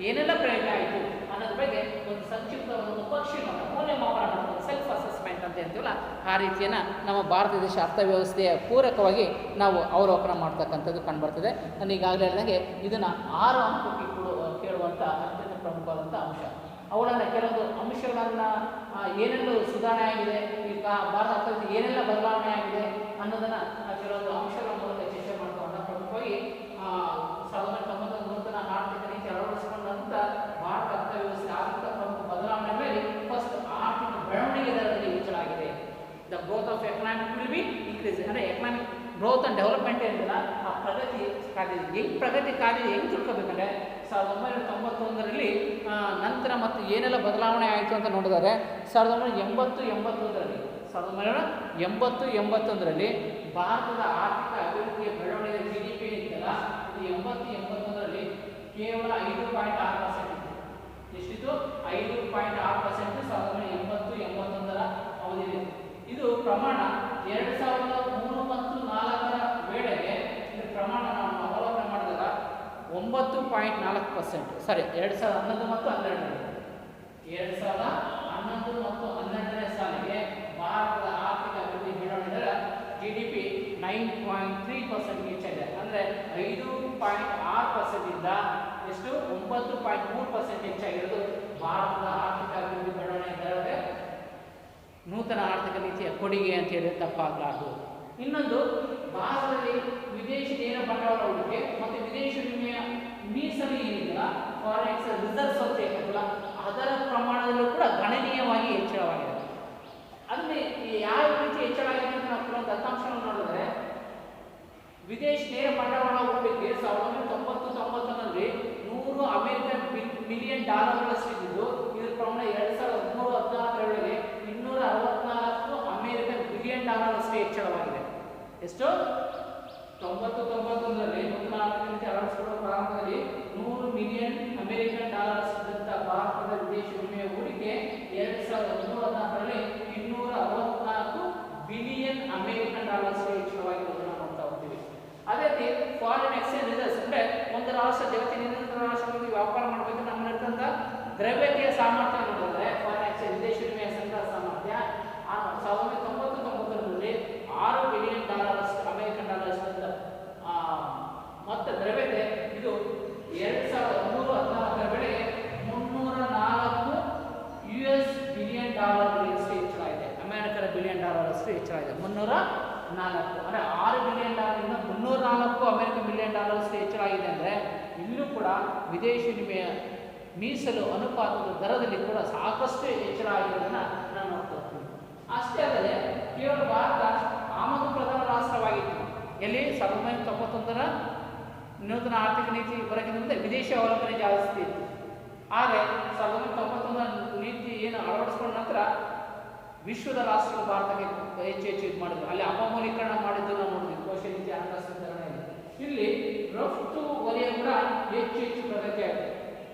ಏನೆಲ್ಲ ಪ್ರಯೋಗ ಆಯಿತು ಅನ್ನೋದ್ರ ಬಗ್ಗೆ ಒಂದು ಸಂಕ್ಷಿಪ್ತವಾದ ಒಂದು ಪಕ್ಷಿಮತ ಮೌಲ್ಯಮಾಪನ ಮಾಡೋದು, ಸೆಲ್ಫ್ ಅಸೆಸ್ಮೆಂಟ್ ಅಂತ ಹೇಳ್ತೀವಲ್ಲ, ಆ ರೀತಿಯನ್ನು ನಮ್ಮ ಭಾರತ ದೇಶ ಅರ್ಥವ್ಯವಸ್ಥೆಯ ಪೂರಕವಾಗಿ ನಾವು ಅವಲೋಕನ ಮಾಡ್ತಕ್ಕಂಥದ್ದು ಕಂಡುಬರ್ತದೆ. ನಾನು ಈಗಾಗಲೇ ಹೇಳಿದಂಗೆ ಇದನ್ನು 6 ಅಂಕಕ್ಕೆ ಕೇಳುವಂಥ ಅತ್ಯಂತ ಪ್ರಮುಖವಾದಂಥ ಅಂಶ. ಅವುಗಳನ್ನು ಕೆಲವೊಂದು ಅಂಶಗಳನ್ನು ಏನೆಲ್ಲ ಸುಧಾರಣೆ ಆಗಿದೆ, ಈಗ ಭಾರತ ಅರ್ಥವ್ಯವಸ್ಥೆ ಏನೆಲ್ಲ ಬದಲಾವಣೆ ಆಗಿದೆ ಅನ್ನೋದನ್ನು ಕೆಲವೊಂದು ಅಂಶಗಳ ಮೂಲಕ ಚರ್ಚೆ ಮಾಡ್ಕೊಂಡ. ಪ್ರಮುಖವಾಗಿ 1990 ನೂತನ ಆರ್ಥಿಕ ನೀತಿ ಅಳವಡಿಸಿಕೊಂಡ ನಂತರ ಭಾರತ ಅರ್ಥವ್ಯವಸ್ಥೆ ಆರ್ಥಿಕ ಪ್ರಮುಖ ಬದಲಾವಣೆಗಳಲ್ಲಿ ಫಸ್ಟ್ ಆರ್ಥಿಕ ಬೆಳವಣಿಗೆ ದರದಲ್ಲಿ ಹೆಚ್ಚಳಾಗಿದೆ. The growth of economic will be increase. ಅಂದರೆ ಎಕನಾಮಿಕ್ ಗ್ರೋತ್ ಆ್ಯಂಡ್ ಡೆವಲಪ್ಮೆಂಟ್ ಏನಿಲ್ಲ ಆ ಪ್ರಗತಿ ಕಾದಿದೆ. ಹೆಂಗೆ ಪ್ರಗತಿ ಕಾದಿದೆ ಹೆಂಗೆ ತಿಳ್ಕೊಬೇಕಂದ್ರೆ 1991ರಲ್ಲಿ ನಂತರ ಮತ್ತು ಏನೆಲ್ಲ ಬದಲಾವಣೆ ಆಯಿತು ಅಂತ ನೋಡಿದರೆ 1980-81ರಲ್ಲಿ ಭಾರತದ ಆರ್ಥಿಕ ಅಭಿವೃದ್ಧಿಯ ಬೆಳವಣಿಗೆ GDP ಇತ್ತಲ್ಲ, ಇದು 80-81ರಲ್ಲಿ ಕೇವಲ 5.6% ಇತ್ತು. ಎಷ್ಟಿತ್ತು? 5.6% 1980-81ರ ಅವಧಿಯಲ್ಲಿ. ಇದು ಪ್ರಮಾಣ 2003 ಮತ್ತು 2004ರ ವೇಳೆಗೆ ಇದರ ಪ್ರಮಾಣ ನಾವು ಅವಲೋಕನ ಮಾಡಿದಾಗ 9.4%. ಸಾರಿ, 2011 ಮತ್ತು 2012ನೇ ಸಾಲಿಗೆ ಭಾರತದ ಆರ್ಥಿಕ ಅಭಿವೃದ್ಧಿ ಬೆಳವಣಿಗೆ ದರ GDP 9.3% ಹೆಚ್ಚಾಗಿದೆ. ಅಂದರೆ 5.6% ಇಂದ ಎಷ್ಟು 9.3% ಹೆಚ್ಚಾಗಿರೋದು ಭಾರತದ ಆರ್ಥಿಕ ಅಭಿವೃದ್ಧಿ ಬೆಳವಣಿಗೆ ದರಕ್ಕೆ ನೂತನ ಆರ್ಥಿಕ ನೀತಿಯ ಕೊಡುಗೆ ಅಂತ ಹೇಳಿದ್ರೆ ತಪ್ಪಾಗಲಾರದು. ಇನ್ನೊಂದು, ಭಾರತದಲ್ಲಿ ವಿದೇಶಿ ನೇರ ಬಂಡವಾಳ ಹೂಡಿಕೆ ಮತ್ತು ವಿದೇಶಿ ವಿನಿಮಯ ಮೀಸಲು ಏನಿದೆಯಲ್ಲ, ಫಾರಿನ್ ಎಕ್ಸ್ಚೇಂಜ್ ರಿಸರ್ವ್ಸ್ ಅಂತ ಹೇಳ್ತಲ್ಲ, ಅದರ ಪ್ರಮಾಣದಲ್ಲೂ ಕೂಡ ಗಣನೀಯವಾಗಿ ಹೆಚ್ಚಳವಾಗಿದೆ. ಅಂದರೆ ಯಾವ ರೀತಿ ಹೆಚ್ಚಳವಾಗಿದೆ ಅಂತ ನಾವು ಕೆಲವೊಂದು ದತ್ತಾಂಶವನ್ನು ನೋಡಿದ್ರೆ, ವಿದೇಶಿ ನೇರ ಬಂಡವಾಳ ಹೂಡಿಕೆ 1990-91ರಲ್ಲಿ $100 ಅಮೆರಿಕನ್ ಮಿಲಿಯನ್ ಡಾಲರ್ಗಳಷ್ಟಿದ್ದು, ಇದರ ಪ್ರಮಾಣ 2013-14ರಲ್ಲಿ $264 ಅಮೆರಿಕನ್ ಬಿಲಿಯನ್ ಡಾಲರ್ಗಳಷ್ಟು ಹೆಚ್ಚಳವಾಗಿದೆ. ಎಷ್ಟು? 90-91ರಲ್ಲಿ ನೂತನ ಆರ್ಥಿಕ ನೀತಿ ಅಳವಡಿಸಿಕೊಳ್ಳುವ ಪ್ರಾರಂಭದಲ್ಲಿ $100 ಮಿಲಿಯನ್ ಅಮೆರಿಕನ್ ಡಾಲರ್ಸ್ ಇದ್ದಂಥ ಭಾರತದ ವಿದೇಶಿ ವಿನಿಮಯ ಹೂಡಿಕೆ 2013-14ರಲ್ಲಿ $264 ಬಿಲಿಯನ್ ಅಮೆರಿಕನ್ ಡಾಲರ್ಸ್ ಹೆಚ್ಚಳವಾಗಿರೋದನ್ನು ನೋಡ್ತಾ ಹೋಗ್ತೀವಿ. ಅದೇ ರೀತಿ ಫಾರಿನ್ ಎಕ್ಸ್ಚೇಂಜ್ ರಿಸರ್ವ್ಸ್ ಅಂದರೆ ಒಂದು ರಾಷ್ಟ್ರ ಜಗತ್ತಿನ ಇನ್ನೊಂದು ರಾಷ್ಟ್ರಗಳಿಗೆ ವ್ಯಾಪಾರ ಮಾಡಬೇಕು ನಮ್ಮಲ್ಲಿರ್ತಂಥ ದ್ರವ್ಯತೆಯ ಸಾಮರ್ಥ್ಯ ನೋಡಿದ್ರೆ ಫಾರಿನ್ ಎಕ್ಸ್ಚೇಂಜ್ ವಿದೇಶಿ ವಿನಿಮಯ ಸಂಗ್ರಹ ಸಾಮರ್ಥ್ಯ 1990-91ರಲ್ಲಿ $6 ಬಿಲಿಯನ್ ಅಮೆರಿಕನ್ ಡಾಲರ್ಸ್ ಮತ್ತು ದ್ರವ್ಯತೆ ಇದು 2013-14ರ ವೇಳೆಗೆ $304 ಬಿಲಿಯನ್ ಡಾಲರ್ಗಳಷ್ಟು ಹೆಚ್ಚಳಾಗಿದೆ. ಅಮೆರಿಕದ ಬಿಲಿಯನ್ ಡಾಲರ್ಷ್ಟು ಹೆಚ್ಚಳಾಗಿದೆ. 304 ಅಂದರೆ $6 ಬಿಲಿಯನ್ ಇಂದ $304 ಅಮೆರಿಕನ್ ಬಿಲಿಯನ್ ಡಾಲರ್ಷ್ಟು ಹೆಚ್ಚಳಾಗಿದೆ. ಅಂದರೆ ಇಲ್ಲೂ ಕೂಡ ವಿದೇಶಿ ವಿನಿಮಯ ಮೀಸಲು ಅನುಪಾತದ ದರದಲ್ಲಿ ಕೂಡ ಸಾಕಷ್ಟು ಹೆಚ್ಚಳ ಆಗಿರೋದನ್ನು ನಾವು ನೋಡ್ತಾ ಹೋಗ್ತೀವಿ. ಅಷ್ಟೇ ಅಲ್ಲದೆ ಕೇವಲ ಭಾರತ ಆಮದು ಪ್ರಧಾನ ರಾಷ್ಟ್ರವಾಗಿತ್ತು. ಎಲ್ಲಿ 1991ರ ನೂತನ ಆರ್ಥಿಕ ನೀತಿ ಬರೋಕ್ಕಿಂತ ಮುಂದೆ ವಿದೇಶಿ ಅವಲಂಬನೆ ಜಾಸ್ತಿ ಇತ್ತು. ಆದರೆ 1991ರ ನೀತಿ ಏನು ಅಳವಡಿಸ್ಕೊಂಡ ನಂತರ ವಿಶ್ವದ ರಾಷ್ಟ್ರಗಳು ಭಾರತಕ್ಕೆ ಹೆಚ್ಚು ಇದು ಮಾಡಿದ್ರು. ಅಲ್ಲಿ ಅಪಮೌಲ್ಯೀಕರಣ ಮಾಡಿದ್ದು ನಾವು ನೋಡ್ತೀವಿ ಕೋಶ ನೀತಿ ಹಣಕಾಸು ವಿತರಣೆಯಲ್ಲಿ. ಇಲ್ಲಿ ರಫ್ತು ವಲಯ ಕೂಡ ಹೆಚ್ಚು ಪ್ರಗತಿ ಆಗಿದೆ.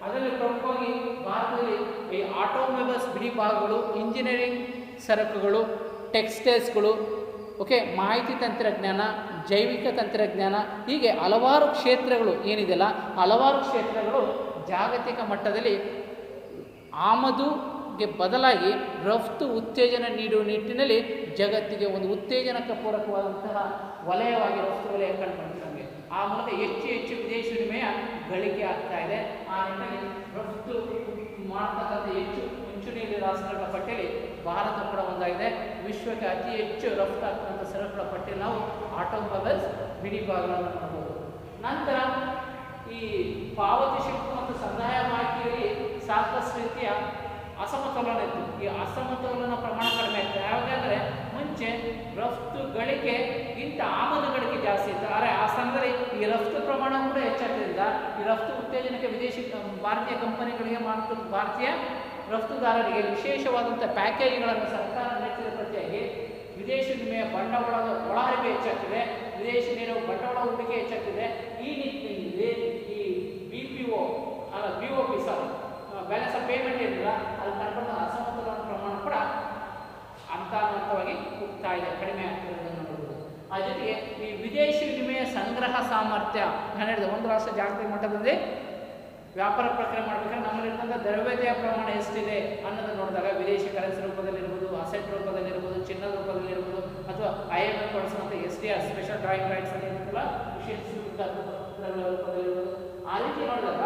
ಅದರಲ್ಲಿ ಪ್ರಮುಖವಾಗಿ ಭಾರತದಲ್ಲಿ ಈ ಆಟೋಮೊಬೈಲ್ಸ್ ಬಿಡಿ ಭಾಗಗಳು, ಇಂಜಿನಿಯರಿಂಗ್ ಸರಕುಗಳು, ಟೆಕ್ಸ್ಟೈಲ್ಸ್ಗಳು, ಓಕೆ, ಮಾಹಿತಿ ತಂತ್ರಜ್ಞಾನ, ಜೈವಿಕ ತಂತ್ರಜ್ಞಾನ, ಹೀಗೆ ಹಲವಾರು ಕ್ಷೇತ್ರಗಳು ಏನಿದೆಯಲ್ಲ, ಹಲವಾರು ಕ್ಷೇತ್ರಗಳು ಜಾಗತಿಕ ಮಟ್ಟದಲ್ಲಿ ಆಮದುಗೆ ಬದಲಾಗಿ ರಫ್ತು ಉತ್ತೇಜನ ನೀಡುವ ನಿಟ್ಟಿನಲ್ಲಿ ಜಗತ್ತಿಗೆ ಒಂದು ಉತ್ತೇಜನಕ್ಕೆ ಪೂರಕವಾದಂತಹ ವಲಯವಾಗಿ ರಫ್ತು ವಲಯ ಕಂಡುಬಂದಿದೆ. ನಮಗೆ ಆ ಮೂಲಕ ಹೆಚ್ಚು ಹೆಚ್ಚು ವಿದೇಶಿ ವಿನಿಮಯ ಗಳಿಕೆ ಆಗ್ತಾ ಇದೆ. ಆ ನಿಟ್ಟಿನಲ್ಲಿ ರಫ್ತು ಮಾಡತಕ್ಕಂಥ ಹೆಚ್ಚು ಮುಂಚೂಣಿಯಲ್ಲಿ ರಾಷ್ಟ್ರಗಳ ಪಟ್ಟಿಯಲ್ಲಿ ಭಾರತ ಕೂಡ ಒಂದಾಗಿದೆ. ವಿಶ್ವಕ್ಕೆ ಅತಿ ಹೆಚ್ಚು ರಫ್ತು ಆಗ್ತಕ್ಕಂಥ ಸರಕುಗಳ ಪಟ್ಟಿಯಲ್ಲಿ ನಾವು ಆಟೋಮೊಬೈಲ್ಸ್ ಬಿಡಿ ಭಾಗಗಳನ್ನು ನೋಡಬಹುದು. ನಂತರ ಈ ಪಾವತಿ ಶುಲ್ಕ ಮತ್ತು ಸಂದಾಯ ಮಾಹಿತಿಯಲ್ಲಿ ಸಾಕಷ್ಟು ರೀತಿಯ ಅಸಮತೋಲನ ಇತ್ತು. ಈ ಅಸಮತೋಲನ ಪ್ರಮಾಣ ಕಡಿಮೆ ಆಗ್ತದೆ. ಯಾವಾಗಂದರೆ ಮುಂಚೆ ರಫ್ತು ಗಳಿಕೆ ಇಂಥ ಆಮದು ಗಳಿಕೆ ಜಾಸ್ತಿ ಇತ್ತು. ಆದರೆ ಆ ಸಮಯದಲ್ಲಿ ಈ ರಫ್ತು ಪ್ರಮಾಣ ಕೂಡ ಹೆಚ್ಚಾದ್ದರಿಂದ ಈ ರಫ್ತು ಉತ್ತೇಜನಕ್ಕೆ ವಿದೇಶಿ ಭಾರತೀಯ ಕಂಪನಿಗಳಿಗೆ ಮತ್ತು ಭಾರತೀಯ ರಫ್ತುದಾರರಿಗೆ ವಿಶೇಷವಾದಂಥ ಪ್ಯಾಕೇಜ್ಗಳನ್ನು ಸರ್ಕಾರ ನೀಡುತ್ತಿರುವ ಪ್ರತಿಯಾಗಿ ವಿದೇಶಿ ವಿನಿಮಯ ಬಂಡವಾಳದ ಒಳಹರಿವು ಹೆಚ್ಚಾಗ್ತಿದೆ, ವಿದೇಶಿ ನೇರ ಬಂಡವಾಳ ಹೂಡಿಕೆ ಹೆಚ್ಚಾಗ್ತಿದೆ. ಈ ನಿಟ್ಟಿನಲ್ಲಿ ಈ BPO BOP balance of payment ಏನಿಲ್ಲ ಅಲ್ಲಿ ಕಂಡುಬಂದ ಅಸಮತೋಲನ ಪ್ರಮಾಣ ಕೂಡ ಹಂತವಾಗಿ ಹೋಗ್ತಾ ಇದೆ, ಕಡಿಮೆ ಆಗ್ತಿರೋದನ್ನು ನೋಡಬಹುದು. ಆ ಜೊತೆಗೆ ಈ ವಿದೇಶಿ ವಿನಿಮಯ ಸಂಗ್ರಹ ಸಾಮರ್ಥ್ಯ ನಾನು ಹೇಳಿದೆ, ಒಂದು ರಾಷ್ಟ್ರ ಜಾಗತಿಕ ಮಟ್ಟದಲ್ಲಿ ವ್ಯಾಪಾರ ಪ್ರಕ್ರಿಯೆ ಮಾಡಬೇಕಾದ್ರೆ ನಮ್ಮಲ್ಲಿರ್ತಕ್ಕಂಥ ದ್ರವ್ಯತೆಯ ಪ್ರಮಾಣ ಎಷ್ಟಿದೆ ಅನ್ನೋದನ್ನು ನೋಡಿದಾಗ ವಿದೇಶಿ ಕರೆನ್ಸಿ ರೂಪದಲ್ಲಿರ್ಬೋದು, ಅಸೆಟ್ ರೂಪದಲ್ಲಿರ್ಬೋದು, ಚಿನ್ನದ ರೂಪದಲ್ಲಿರ್ಬೋದು, ಅಥವಾ IMF ಬಳಸುವಂಥ SDR ಸ್ಪೆಷಲ್ ಡ್ರಾಯಿಂಗ್ ರೈಟ್ಸ್ ಅಂತ ಏನಿಲ್ಲ ವಿಶೇಷ ರೂಪದಲ್ಲಿರ್ಬೋದು. ಆ ರೀತಿ ನೋಡಿದಾಗ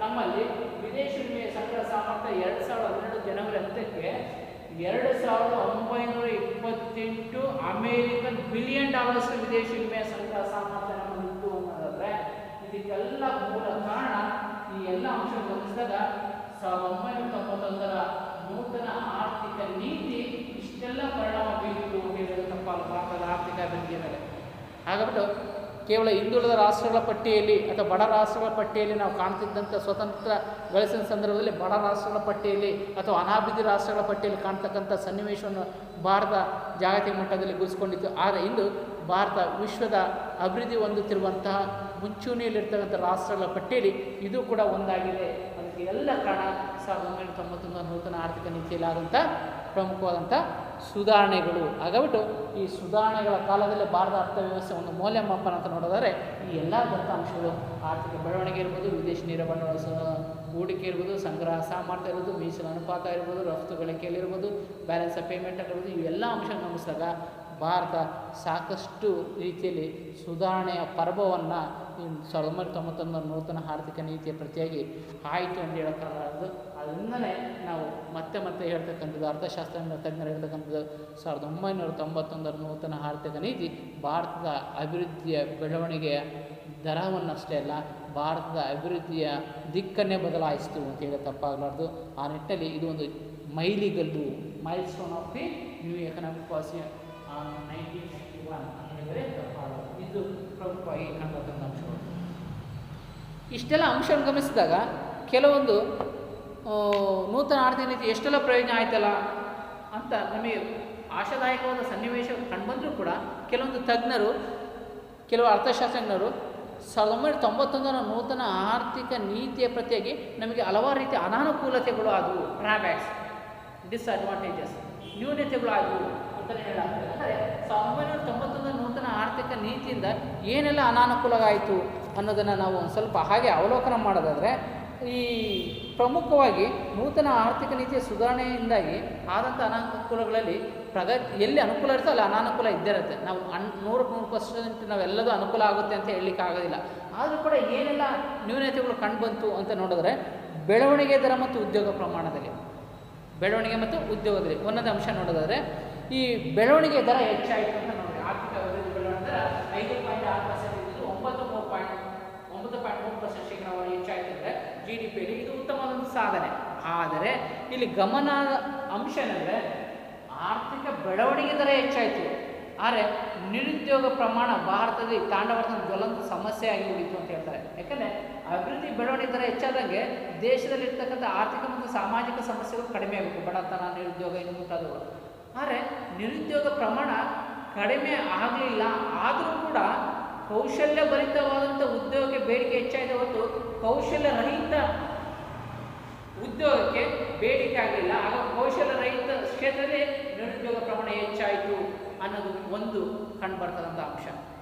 ನಮ್ಮಲ್ಲಿ ವಿದೇಶಿ ವಿನಿಮಯ ಸಂಗ್ರಹ ಸಾಮರ್ಥ್ಯ 2012 ಜನವರಿ 10ಕ್ಕೆ $2,928 ಅಮೇರಿಕನ್ ಬಿಲಿಯನ್ ಡಾಲರ್ಸ್ ವಿದೇಶಿ ವಿನಿಮಯ ಸಂಗ್ರಹ ಸಾಮರ್ಥ್ಯ ನಮ್ಮಲ್ಲಿತ್ತು ಅನ್ನೋದಾದರೆ ಇದಕ್ಕೆಲ್ಲ ಮೂಲ ಕಾರಣ ಈ ಎಲ್ಲ ಅಂಶ ಗಮನಿಸಿದಾಗ 1991ರ ನೂತನ ಆರ್ಥಿಕ ನೀತಿ ಇಷ್ಟೆಲ್ಲ ಪರಿಣಾಮ ಬೀರಿತು ಅಂತ ಹೇಳೋದು ತಪ್ಪಲ್ಲ ಭಾರತದ ಆರ್ಥಿಕ ಅಭಿವೃದ್ಧಿಯ ಮೇಲೆ. ಹಾಗಾಗ್ಬಿಟ್ಟು ಕೇವಲ ಹಿಂದುಳಿದ ರಾಷ್ಟ್ರಗಳ ಪಟ್ಟಿಯಲ್ಲಿ ಅಥವಾ ಬಡ ರಾಷ್ಟ್ರಗಳ ಪಟ್ಟಿಯಲ್ಲಿ ನಾವು ಕಾಣ್ತಿದ್ದಂಥ ಸ್ವತಂತ್ರ ಗಳಿಸಿದ ಸಂದರ್ಭದಲ್ಲಿ ಬಡ ರಾಷ್ಟ್ರಗಳ ಪಟ್ಟಿಯಲ್ಲಿ ಅಥವಾ ಅನಾಭಿವೃದ್ಧಿ ರಾಷ್ಟ್ರಗಳ ಪಟ್ಟಿಯಲ್ಲಿ ಕಾಣ್ತಕ್ಕಂಥ ಸನ್ನಿವೇಶವನ್ನು ಭಾರತ ಜಾಗತಿಕ ಮಟ್ಟದಲ್ಲಿ ಗುರುಸ್ಕೊಂಡಿತ್ತು. ಆದರೆ ಇಂದು ಭಾರತ ವಿಶ್ವದ ಅಭಿವೃದ್ಧಿ ಹೊಂದುತ್ತಿರುವಂತಹ ಮುಂಚೂಣಿಯಲ್ಲಿರ್ತಕ್ಕಂಥ ರಾಷ್ಟ್ರಗಳ ಪಟ್ಟಿಯಲ್ಲಿ ಇದು ಕೂಡ ಒಂದಾಗಿದೆ. ಅದಕ್ಕೆ ಎಲ್ಲ ಕಾರಣ 1991 ನೂತನ ಆರ್ಥಿಕ ನೀತಿಯಲ್ಲಿ ಆದಂಥ ಪ್ರಮುಖವಾದಂಥ ಸುಧಾರಣೆಗಳು. ಹಾಗಾಗ್ಬಿಟ್ಟು ಈ ಸುಧಾರಣೆಗಳ ಕಾಲದಲ್ಲಿ ಭಾರತ ಅರ್ಥವ್ಯವಸ್ಥೆ ಒಂದು ಮೌಲ್ಯಮಾಪನ ಅಂತ ನೋಡೋದಾದರೆ ಈ ಎಲ್ಲ ದತ್ತಾಂಶಗಳು ಆರ್ಥಿಕ ಬೆಳವಣಿಗೆ ಇರ್ಬೋದು, ವಿದೇಶಿ ನೇರ ಬಂಡವಾಳ ಹೂಡಿಕೆ ಇರ್ಬೋದು, ಸಂಗ್ರಹ ಸಾಮರ್ಥ್ಯ ಇರ್ಬೋದು, ಮೀಸಲು ಅನುಪಾತ ಇರ್ಬೋದು, ರಫ್ತು ಗಳಿಕೆಯಲ್ಲಿರ್ಬೋದು, ಬ್ಯಾಲೆನ್ಸ್ ಆಫ್ ಪೇಮೆಂಟ್ ಆಗಿರ್ಬೋದು, ಇವೆಲ್ಲ ಅಂಶ ಗಮನಿಸಿದಾಗ ಭಾರತ ಸಾಕಷ್ಟು ರೀತಿಯಲ್ಲಿ ಸುಧಾರಣೆಯ ಪರ್ವವನ್ನು 1991 ನೂತನ ಆರ್ಥಿಕ ನೀತಿಯ ಪ್ರತಿಯಾಗಿ ಆಯಿತು ಅಂತ ಹೇಳೋಕ್ಕಾಗದು. ಅದರಿಂದಲೇ ನಾವು ಮತ್ತೆ ಹೇಳ್ತಕ್ಕಂಥದ್ದು ಅರ್ಥಶಾಸ್ತ್ರ ತಜ್ಞರು ಹೇಳ್ತಕ್ಕಂಥದ್ದು 1991 ನೂತನ ಆರ್ಥಿಕ ನೀತಿ ಭಾರತದ ಅಭಿವೃದ್ಧಿಯ ಬೆಳವಣಿಗೆಯ ದರವನ್ನಷ್ಟೇ ಅಲ್ಲ, ಭಾರತದ ಅಭಿವೃದ್ಧಿಯ ದಿಕ್ಕನ್ನೇ ಬದಲಾಯಿಸಿತು ಅಂತ ಹೇಳಿ ತಪ್ಪಾಗಲಾರ್ದು. ಆ ನಿಟ್ಟಿನಲ್ಲಿ ಇದು ಒಂದು ಮೈಲಿಗಲ್ಲು, milestone of the new economic policy 1991 ಅಂತ ಹೇಳಿದರೆ ತಪ್ಪಾಗಲಾರ್ದು. ಇದು ಪ್ರಮುಖವಾಗಿ ಕಂಡುಬರ್ತಕ್ಕಂಥ ಅಂಶಗಳು. ಇಷ್ಟೆಲ್ಲ ಅಂಶವನ್ನು ಗಮನಿಸಿದಾಗ ಕೆಲವೊಂದು ನೂತನ ಆರ್ಥಿಕ ನೀತಿ ಎಷ್ಟೆಲ್ಲ ಪ್ರಯೋಜನ ಆಯ್ತಲ್ಲ ಅಂತ ನಮಗೆ ಆಶಾದಾಯಕವಾದ ಸನ್ನಿವೇಶ ಕಂಡುಬಂದರೂ ಕೂಡ ಕೆಲವೊಂದು ತಜ್ಞರು, ಕೆಲವು ಅರ್ಥಶಾಸ್ತ್ರಜ್ಞರು 1991 ನೂತನ ಆರ್ಥಿಕ ನೀತಿಯ ಪ್ರತಿಯಾಗಿ ನಮಗೆ ಹಲವಾರು ರೀತಿಯ ಅನಾನುಕೂಲತೆಗಳು ಆದವು, ಡ್ರಾಬ್ಯಾಕ್ಸ್, ಡಿಸ್ಅಡ್ವಾಂಟೇಜಸ್, ನ್ಯೂನತೆಗಳು ಆದವು ಅಂತಲೇ ಹೇಳಲಾಗ್ತದೆ. ಅಂದರೆ 1991 ನೂತನ ಆರ್ಥಿಕ ನೀತಿಯಿಂದ ಏನೆಲ್ಲ ಅನಾನುಕೂಲವಾಯಿತು ಅನ್ನೋದನ್ನು ನಾವು ಒಂದು ಸ್ವಲ್ಪ ಹಾಗೆ ಅವಲೋಕನ ಮಾಡೋದಾದರೆ, ಈ ಪ್ರಮುಖವಾಗಿ ನೂತನ ಆರ್ಥಿಕ ನೀತಿಯ ಸುಧಾರಣೆಯಿಂದಾಗಿ ಆದಂಥ ಅನಾನುಕೂಲಗಳಲ್ಲಿ ಎಲ್ಲಿ ಅನುಕೂಲ ಇರ್ತೋ ಅಲ್ಲಿ ಅನಾನುಕೂಲ ಇದ್ದೇ ಇರುತ್ತೆ. ನಾವು 100% ನಾವೆಲ್ಲದೂ ಅನುಕೂಲ ಆಗುತ್ತೆ ಅಂತ ಹೇಳಲಿಕ್ಕೆ ಆಗೋದಿಲ್ಲ. ಆದರೂ ಕೂಡ ಏನೆಲ್ಲ ನ್ಯೂನತೆಗಳು ಕಂಡುಬಂತು ಅಂತ ನೋಡಿದ್ರೆ, ಬೆಳವಣಿಗೆ ದರ ಮತ್ತು ಉದ್ಯೋಗ ಪ್ರಮಾಣದಲ್ಲಿ, ಬೆಳವಣಿಗೆ ಮತ್ತು ಉದ್ಯೋಗದಲ್ಲಿ ಒಂದೊಂದು ಅಂಶ ನೋಡೋದಾದರೆ, ಈ ಬೆಳವಣಿಗೆ ದರ ಹೆಚ್ಚಾಯಿತು ಅಂತ ನೋಡಿ. ಆರ್ಥಿಕ ಅಭಿವೃದ್ಧಿ ಬೆಳವಣಿಗೆ ದರ 5.6% ಇದ್ದು 9.3% ಶೇಕಡಾವಾರು ಹೆಚ್ಚಾಯಿತು ಅಂದರೆ GDPಯಲ್ಲಿ ಇದು ಉತ್ತಮವಾದ ಸಾಧನೆ. ಆದರೆ ಇಲ್ಲಿ ಗಮನದ ಅಂಶ ಏನಂದರೆ ಆರ್ಥಿಕ ಬೆಳವಣಿಗೆ ದರ ಹೆಚ್ಚಾಯಿತು, ಆದರೆ ನಿರುದ್ಯೋಗ ಪ್ರಮಾಣ ಭಾರತದಲ್ಲಿ ತಾಂಡವಾದ ಜ್ವಲಂತ ಸಮಸ್ಯೆಯಾಗಿ ಉಳಿತು ಅಂತ ಹೇಳ್ತಾರೆ. ಯಾಕಂದರೆ ಅಭಿವೃದ್ಧಿ ಬೆಳವಣಿಗೆ ದರ ಹೆಚ್ಚಾದಂಗೆ ದೇಶದಲ್ಲಿರ್ತಕ್ಕಂಥ ಆರ್ಥಿಕ ಮತ್ತು ಸಾಮಾಜಿಕ ಸಮಸ್ಯೆಗಳು ಕಡಿಮೆ ಆಗಬೇಕು, ಬಡತನ, ನಿರುದ್ಯೋಗ ಇನ್ನು ಮುಂತಾದವು. ಆದರೆ ನಿರುದ್ಯೋಗ ಪ್ರಮಾಣ ಕಡಿಮೆ ಆಗಲಿಲ್ಲ. ಆದರೂ ಕೂಡ ಕೌಶಲ್ಯ ಭರಿತವಾದಂಥ ಉದ್ಯೋಗಕ್ಕೆ ಬೇಡಿಕೆ ಹೆಚ್ಚಾಗಿದೆ ಹೊರತು ಕೌಶಲ್ಯ ರಹಿತ ಉದ್ಯೋಗಕ್ಕೆ ಬೇಡಿಕೆ ಆಗಲಿಲ್ಲ. ಆಗ ಕೌಶಲ ರಹಿತ ಕ್ಷೇತ್ರದಲ್ಲಿ ನಿರುದ್ಯೋಗ ಪ್ರಮಾಣ ಹೆಚ್ಚಾಯಿತು ಅನ್ನೋದು ಒಂದು ಕಂಡುಬರ್ತಕ್ಕಂಥ ಅಂಶ.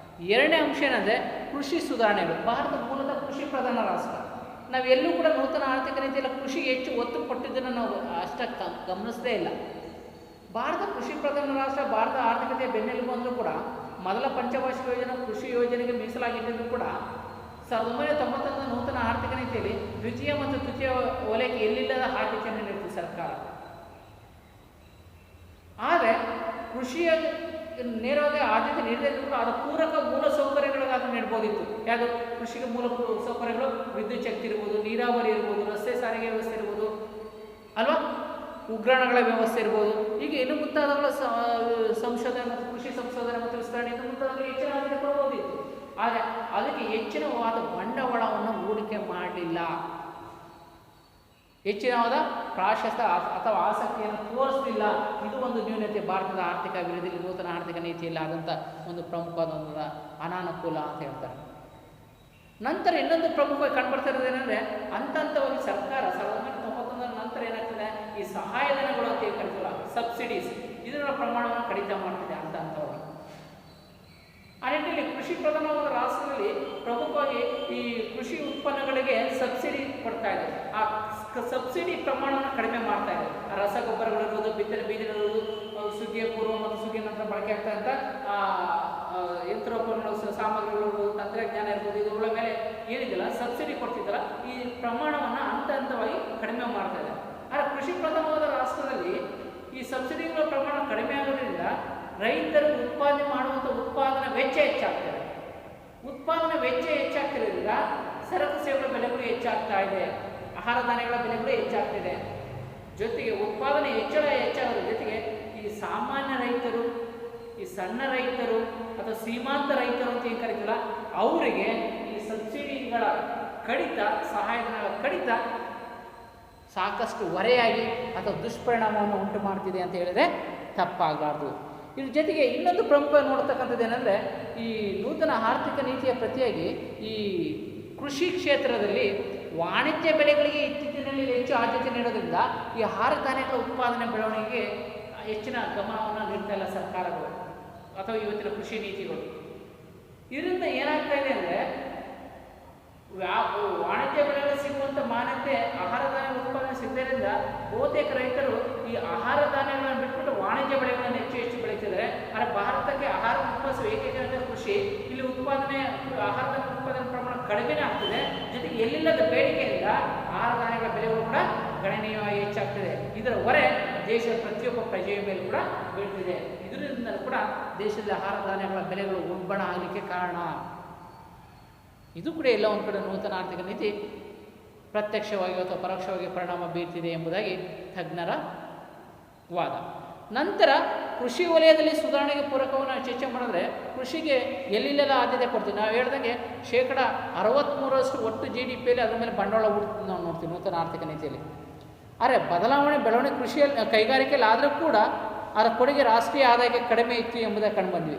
ಎರಡನೇ ಅಂಶ ಏನಂದರೆ ಕೃಷಿ ಸುಧಾರಣೆಗಳು. ಭಾರತ ಮೂಲತಃ ಕೃಷಿ ಪ್ರಧಾನ ರಾಷ್ಟ್ರ. ನಾವೆಲ್ಲೂ ಕೂಡ ನೂತನ ಆರ್ಥಿಕ ನೀತಿಯಲ್ಲಿ ಕೃಷಿಗೆ ಹೆಚ್ಚು ಒತ್ತು ಕೊಟ್ಟಿದ್ದನ್ನು ನಾವು ಅಷ್ಟಕ್ಕೆ ಗಮನಿಸದೇ ಇಲ್ಲ. ಭಾರತ ಕೃಷಿ ಪ್ರಧಾನ ರಾಷ್ಟ್ರ, ಭಾರತ ಆರ್ಥಿಕತೆಯ ಬೆನ್ನೆಲುಬು ಅಂದರೂ ಕೂಡ ಮೊದಲ ಪಂಚವಾರ್ಷಿಕ ಯೋಜನೆ ಕೃಷಿ ಯೋಜನೆಗೆ ಮೀಸಲಾಗಿದ್ದರೂ ಕೂಡ 1991 ನೂತನ ಆರ್ಥಿಕ ನೀತಿಯಲ್ಲಿ ದ್ವಿತೀಯ ಮತ್ತು ತೃತೀಯ ವಲಯಕ್ಕೆ ಎಲ್ಲಿಲ್ಲದ ಆದ್ಯತೆಯನ್ನು ನೀಡುತ್ತೆ ಸರ್ಕಾರ. ಆದರೆ ಕೃಷಿಯ ನೇರವಾಗಿ ಆದ್ಯತೆ ನೀಡದೇ ಕೂಡ ಅದರ ಪೂರಕ ಮೂಲ ಸೌಕರ್ಯಗಳಿಗಾದರೂ ನೀಡ್ಬೋದಿತ್ತು. ಯಾವುದು ಕೃಷಿಗೆ ಮೂಲ ಸೌಕರ್ಯಗಳು? ವಿದ್ಯುತ್ ಶಕ್ತಿ ಇರ್ಬೋದು, ನೀರಾವರಿ ಇರ್ಬೋದು, ರಸ್ತೆ ಸಾರಿಗೆ ವ್ಯವಸ್ಥೆ ಇರ್ಬೋದು ಅಲ್ವಾ, ಉಗ್ರಾಣಗಳ ವ್ಯವಸ್ಥೆ ಇರ್ಬೋದು. ಹೀಗೆ ಇನ್ನು ಮುಂತಾದವುಗಳ ಸಂಶೋಧನೆ ಮತ್ತು ಕೃಷಿ ಸಂಶೋಧನೆ ಮತ್ತು ವಿಸ್ತರಣೆ ಇನ್ನು ಮುಂತಾದವುಗಳು ಹೆಚ್ಚಿನ ಆದ್ಯತೆ ಕೊಡಬಹುದಿತ್ತು. ಆದರೆ ಅದಕ್ಕೆ ಹೆಚ್ಚಿನವಾದ ಬಂಡವಾಳವನ್ನು ಹೂಡಿಕೆ ಮಾಡಲಿಲ್ಲ, ಹೆಚ್ಚಿನವಾದ ಪ್ರಾಶಸ್ತ್ಯ ಅಥವಾ ಆಸಕ್ತಿಯನ್ನು ತೋರಿಸಲಿಲ್ಲ. ಇದು ಒಂದು ನ್ಯೂನತೆ ಭಾರತದ ಆರ್ಥಿಕ ಅಭಿವೃದ್ಧಿಯಲ್ಲಿ ನೂತನ ಆರ್ಥಿಕ ನೀತಿಯಲ್ಲಿ ಆದಂಥ ಒಂದು ಪ್ರಮುಖವಾದ ಒಂದು ಅನಾನುಕೂಲ ಅಂತ ಹೇಳ್ತಾರೆ. ನಂತರ ಇನ್ನೊಂದು ಪ್ರಮುಖವಾಗಿ ಕಂಡುಬರ್ತಾ ಇರೋದೇನೆಂದರೆ ಹಂತವಾಗಿ ಸರ್ಕಾರ 1991 ನಂತರ ಏನಾಗ್ತದೆ, ಈ ಸಹಾಯಧನಗಳು ಅಂತ ಏನು ಕರಿತೀವಲ್ಲ, ಸಬ್ಸಿಡೀಸ್, ಇದರ ಪ್ರಮಾಣವನ್ನು ಕಡಿತ ಮಾಡ್ತಿದೆ ಹಂತವಾಗಿ. ಆ ನಿಟ್ಟಿನಲ್ಲಿ ಕೃಷಿ ಪ್ರಧಾನವಾದ ರಾಷ್ಟ್ರದಲ್ಲಿ ಪ್ರಮುಖವಾಗಿ ಈ ಕೃಷಿ ಉತ್ಪನ್ನಗಳಿಗೆ ಸಬ್ಸಿಡಿ ಕೊಡ್ತಾ ಇದೆ. ಆ ಸಬ್ಸಿಡಿ ಪ್ರಮಾಣವನ್ನು ಕಡಿಮೆ ಮಾಡ್ತಾ ಇದೆ. ರಸಗೊಬ್ಬರಗಳಿರ್ಬೋದು, ಬಿತ್ತನೆ ಬೀಜಗಳಿರ್ಬೋದು, ಸುಗ್ಗಿಯ ಪೂರ್ವ ಮತ್ತು ಸುಗ್ಗಿಯ ನಂತರ ಬಳಕೆ ಆಗ್ತಕ್ಕಂಥ ಯಂತ್ರೋಪಕರಣಗಳು, ಸಾಮಗ್ರಿಗಳು, ತಂತ್ರಜ್ಞಾನ ಇರ್ಬೋದು, ಇವುಗಳ ಮೇಲೆ ಏನಿದೆಯಲ್ಲ ಸಬ್ಸಿಡಿ ಕೊಡ್ತಿದ್ದಲ್ಲ, ಈ ಪ್ರಮಾಣವನ್ನು ಹಂತವಾಗಿ ಕಡಿಮೆ ಮಾಡ್ತಾ ಇದೆ. ಆದರೆ ಕೃಷಿ ಪ್ರಧಾನವಾದ ರಾಷ್ಟ್ರದಲ್ಲಿ ಈ ಸಬ್ಸಿಡಿಗಳ ಪ್ರಮಾಣ ಕಡಿಮೆ ಆಗೋದ್ರಿಂದ ರೈತರು ಉತ್ಪಾದನೆ ಮಾಡುವಂಥ ಉತ್ಪಾದನಾ ವೆಚ್ಚ ಹೆಚ್ಚಾಗ್ತದೆ. ಉತ್ಪಾದನಾ ವೆಚ್ಚ ಹೆಚ್ಚಾಗ್ತಿರೋದ್ರಿಂದ ಸರಕು ಸೇವೆಗಳ ಬೆಲೆಗಳು ಹೆಚ್ಚಾಗ್ತಾ ಇದೆ, ಆಹಾರ ಧಾನ್ಯಗಳ ಬೆಲೆಗಳು ಹೆಚ್ಚಾಗ್ತಿದೆ. ಜೊತೆಗೆ ಉತ್ಪಾದನೆ ಹೆಚ್ಚಾಗೋದ್ರ ಜೊತೆಗೆ ಈ ಸಾಮಾನ್ಯ ರೈತರು, ಈ ಸಣ್ಣ ರೈತರು ಅಥವಾ ಶ್ರೀಮಂತ ರೈತರು ಅಂತ ಏನು ಕರೀತಿಲ್ಲ, ಅವರಿಗೆ ಈ ಸಬ್ಸಿಡಿಗಳ ಕಡಿತ, ಸಹಾಯಧನಗಳ ಕಡಿತ ಸಾಕಷ್ಟು ಹೊರೆಯಾಗಿ ಅಥವಾ ದುಷ್ಪರಿಣಾಮವನ್ನು ಉಂಟು ಮಾಡ್ತಿದೆ ಅಂತ ಹೇಳಿದ್ರೆ ತಪ್ಪಾಗಬಾರ್ದು. ಇದ್ರ ಜೊತೆಗೆ ಇನ್ನೊಂದು ಪ್ರಮುಖ ನೋಡ್ತಕ್ಕಂಥದ್ದು ಏನಂದರೆ, ಈ ನೂತನ ಆರ್ಥಿಕ ನೀತಿಯ ಪ್ರತಿಯಾಗಿ ಈ ಕೃಷಿ ಕ್ಷೇತ್ರದಲ್ಲಿ ವಾಣಿಜ್ಯ ಬೆಳೆಗಳಿಗೆ ಇತ್ತೀಚಿನಲ್ಲಿ ಹೆಚ್ಚು ಆದ್ಯತೆ ನೀಡೋದ್ರಿಂದ ಈ ಆಹಾರ ಧಾನ್ಯಗಳ ಉತ್ಪಾದನೆ ಬೆಳವಣಿಗೆಗೆ ಹೆಚ್ಚಿನ ಗಮನವನ್ನು ನೀಡ್ತಾ ಇಲ್ಲ ಸರ್ಕಾರಗಳು ಅಥವಾ ಇವತ್ತಿನ ಕೃಷಿ ನೀತಿಗಳು. ಇದರಿಂದ ಏನಾಗ್ತಾ ಇದೆ ಅಂದರೆ, ವಾಣಿಜ್ಯ ಬೆಳೆಗಳು ಸಿಗುವಂಥ ಮಾನ್ಯತೆ ಆಹಾರ ಧಾನ್ಯ ಉತ್ಪಾದನೆ ಸಿಗದ್ರಿಂದ ಬಹುತೇಕ ರೈತರು ಈ ಆಹಾರ ಧಾನ್ಯಗಳನ್ನು ಬಿಟ್ಬಿಟ್ಟು ವಾಣಿಜ್ಯ ಬೆಳೆಗಳನ್ನು ಹೆಚ್ಚು ಬೆಳೀತಿದ್ದಾರೆ. ಆದರೆ ಭಾರತಕ್ಕೆ ಆಹಾರ ಉತ್ಪಾದಿಸುವ ಏಕೈಕ ಕೃಷಿ, ಇಲ್ಲಿ ಆಹಾರ ಧಾನ್ಯ ಉತ್ಪಾದನೆ ಪ್ರಮಾಣ ಕಡಿಮೆನೇ ಆಗ್ತಿದೆ. ಜೊತೆಗೆ ಎಲ್ಲಿಲ್ಲದ ಬೇಡಿಕೆಯಿಂದ ಆಹಾರ ಧಾನ್ಯಗಳ ಬೆಲೆಗಳು ಕೂಡ ಗಣನೀಯವಾಗಿ ಹೆಚ್ಚಾಗ್ತಿದೆ. ಇದರ ಹೊರೆ ದೇಶದ ಪ್ರತಿಯೊಬ್ಬ ಪ್ರಜೆಯ ಮೇಲೆ ಕೂಡ ಬೀಳ್ತಿದೆ. ಇದರಿಂದ ಕೂಡ ದೇಶದ ಆಹಾರ ಧಾನ್ಯಗಳ ಬೆಲೆಗಳು ಉಲ್ಬಣ ಆಗಲಿಕ್ಕೆ ಕಾರಣ. ಇದು ಕೂಡ ಎಲ್ಲ ಒಂದು ಕಡೆ ನೂತನ ಆರ್ಥಿಕ ನೀತಿ ಪ್ರತ್ಯಕ್ಷವಾಗಿ ಅಥವಾ ಪರೋಕ್ಷವಾಗಿ ಪರಿಣಾಮ ಬೀರ್ತಿದೆ ಎಂಬುದಾಗಿ ತಜ್ಞರ ವಾದ. ನಂತರ ಕೃಷಿ ವಲಯದಲ್ಲಿ ಸುಧಾರಣೆಗೆ ಪೂರಕವನ್ನು ಚರ್ಚೆ ಮಾಡಿದ್ರೆ, ಕೃಷಿಗೆ ಎಲ್ಲಿಲ್ಲದ ಆದ್ಯತೆ ಕೊಡ್ತೀವಿ. ನಾವು ಹೇಳ್ದಂಗೆ 63% ಒಟ್ಟು GDPಯಲ್ಲಿ ಅದರ ಮೇಲೆ ಬಂಡವಾಳ ಹೂಡ್ತಿದ್ದು ನಾವು ನೋಡ್ತೀವಿ ನೂತನ ಆರ್ಥಿಕ ನೀತಿಯಲ್ಲಿ. ಆದರೆ ಬೆಳವಣಿಗೆ ಕೃಷಿಯಲ್ಲಿ, ಕೈಗಾರಿಕೆಯಲ್ಲಿ ಆದರೂ ಕೂಡ ಅದರ ಕೊಡುಗೆ ರಾಷ್ಟ್ರೀಯ ಆದಾಯಕ್ಕೆ ಕಡಿಮೆ ಇತ್ತು ಎಂಬುದಾಗಿ ಕಂಡುಬಂದ್ವಿ.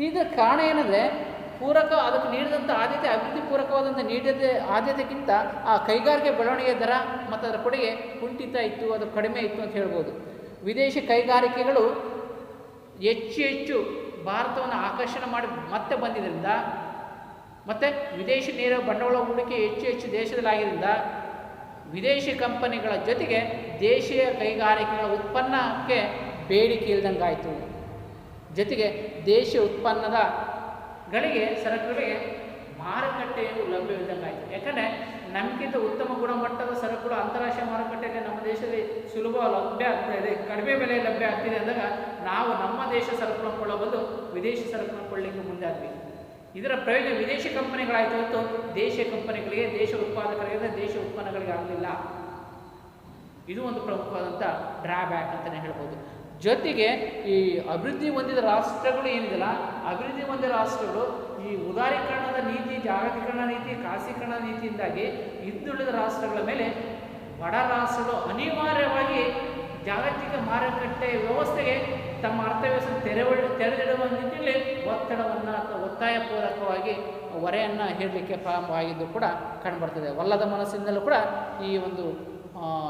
ಇದರ ಕಾರಣ ಏನಂದರೆ, ಅದಕ್ಕೆ ನೀಡಿದಂಥ ಆದ್ಯತೆ, ಅಭಿವೃದ್ಧಿ ಪೂರಕವಾದಂಥ ನೀಡಿದ ಆದ್ಯತೆಗಿಂತ ಆ ಕೈಗಾರಿಕೆ ಬೆಳವಣಿಗೆ ದರ ಮತ್ತು ಅದರ ಕೊಡುಗೆ ಕುಂಠಿತ ಇತ್ತು, ಅದು ಕಡಿಮೆ ಇತ್ತು ಅಂತ ಹೇಳ್ಬೋದು. ವಿದೇಶಿ ಕೈಗಾರಿಕೆಗಳು ಹೆಚ್ಚು ಭಾರತವನ್ನು ಆಕರ್ಷಣೆ ಮಾಡಿ ಮತ್ತೆ ಬಂದಿದ್ದರಿಂದ, ಮತ್ತು ವಿದೇಶಿ ನೇರ ಬಂಡವಾಳ ಹೂಡಿಕೆ ಹೆಚ್ಚು ದೇಶದಲ್ಲಾಗಿದ್ದರಿಂದ ವಿದೇಶಿ ಕಂಪನಿಗಳ ಜೊತೆಗೆ ದೇಶೀಯ ಕೈಗಾರಿಕೆಗಳ ಉತ್ಪನ್ನಕ್ಕೆ ಬೇಡಿಕೆ ಇಲ್ದಂಗಾಯಿತು. ಜೊತೆಗೆ ದೇಶೀಯ ಉತ್ಪನ್ನದ ಸರಕುಗಳಿಗೆ ಮಾರುಕಟ್ಟೆಯು ಲಭ್ಯವಿದ್ದಂಗಾಯಿತು. ಯಾಕಂದರೆ ನಮಗಿಂತ ಉತ್ತಮ ಗುಣಮಟ್ಟದ ಸರಕುಗಳು ಅಂತಾರಾಷ್ಟ್ರೀಯ ಮಾರುಕಟ್ಟೆಯಲ್ಲಿ ನಮ್ಮ ದೇಶದಲ್ಲಿ ಸುಲಭ ಲಭ್ಯ ಆಗ್ತಾ ಇದೆ, ಕಡಿಮೆ ಬೆಲೆ ಲಭ್ಯ ಆಗ್ತಿದೆ ಅಂದಾಗ ನಾವು ನಮ್ಮ ದೇಶ ಸರಕುಗಳನ್ನು ಕೊಳ್ಳಬಹುದು, ವಿದೇಶಿ ಸರಕುಗಳನ್ನು ಕೊಳ್ಳಲಿಕ್ಕೆ ಮುಂದಾದ್ವಿ. ಇದರ ಪ್ರಯೋಜನ ವಿದೇಶಿ ಕಂಪನಿಗಳಾಯಿತು ಹೊತ್ತು ದೇಶೀಯ ಕಂಪನಿಗಳಿಗೆ, ದೇಶ ಉತ್ಪಾದಕರಿಗೆ, ದೇಶ ಉತ್ಪನ್ನಗಳಿಗೆ ಆಗಲಿಲ್ಲ. ಇದು ಒಂದು ಪ್ರಮುಖವಾದಂಥ ಡ್ರಾಬ್ಯಾಕ್ ಅಂತಲೇ ಹೇಳ್ಬೋದು. ಜೊತೆಗೆ ಈ ಅಭಿವೃದ್ಧಿ ಹೊಂದಿದ ರಾಷ್ಟ್ರಗಳು ಏನಿದೆಯಲ್ಲ, ಅಭಿವೃದ್ಧಿ ಹೊಂದಿದ ರಾಷ್ಟ್ರಗಳು ಈ ಉದಾರೀಕರಣದ ನೀತಿ, ಜಾಗತೀಕರಣ ನೀತಿ, ಖಾಸೀಕರಣ ನೀತಿಯಿಂದಾಗಿ ಹಿಂದುಳಿದ ರಾಷ್ಟ್ರಗಳ ಮೇಲೆ ಬಡ ರಾಷ್ಟ್ರಗಳು ಅನಿವಾರ್ಯವಾಗಿ ಜಾಗತಿಕ ಮಾರುಕಟ್ಟೆ ವ್ಯವಸ್ಥೆಗೆ ತಮ್ಮ ಅರ್ಥವ್ಯವಸ್ಥೆ ತೆರೆದಿಡುವ ನಿಟ್ಟಿನಲ್ಲಿ ಒತ್ತಡವನ್ನು ಅಥವಾ ಒತ್ತಾಯಪೂರ್ವಕವಾಗಿ ಹೊರೆಯನ್ನು ಹೇಳಲಿಕ್ಕೆ ಪ್ರಾರಂಭವಾಗಿದ್ದು ಕೂಡ ಕಂಡುಬರ್ತದೆ. ಒಲ್ಲದ ಮನಸ್ಸಿಂದಲೂ ಕೂಡ ಈ ಒಂದು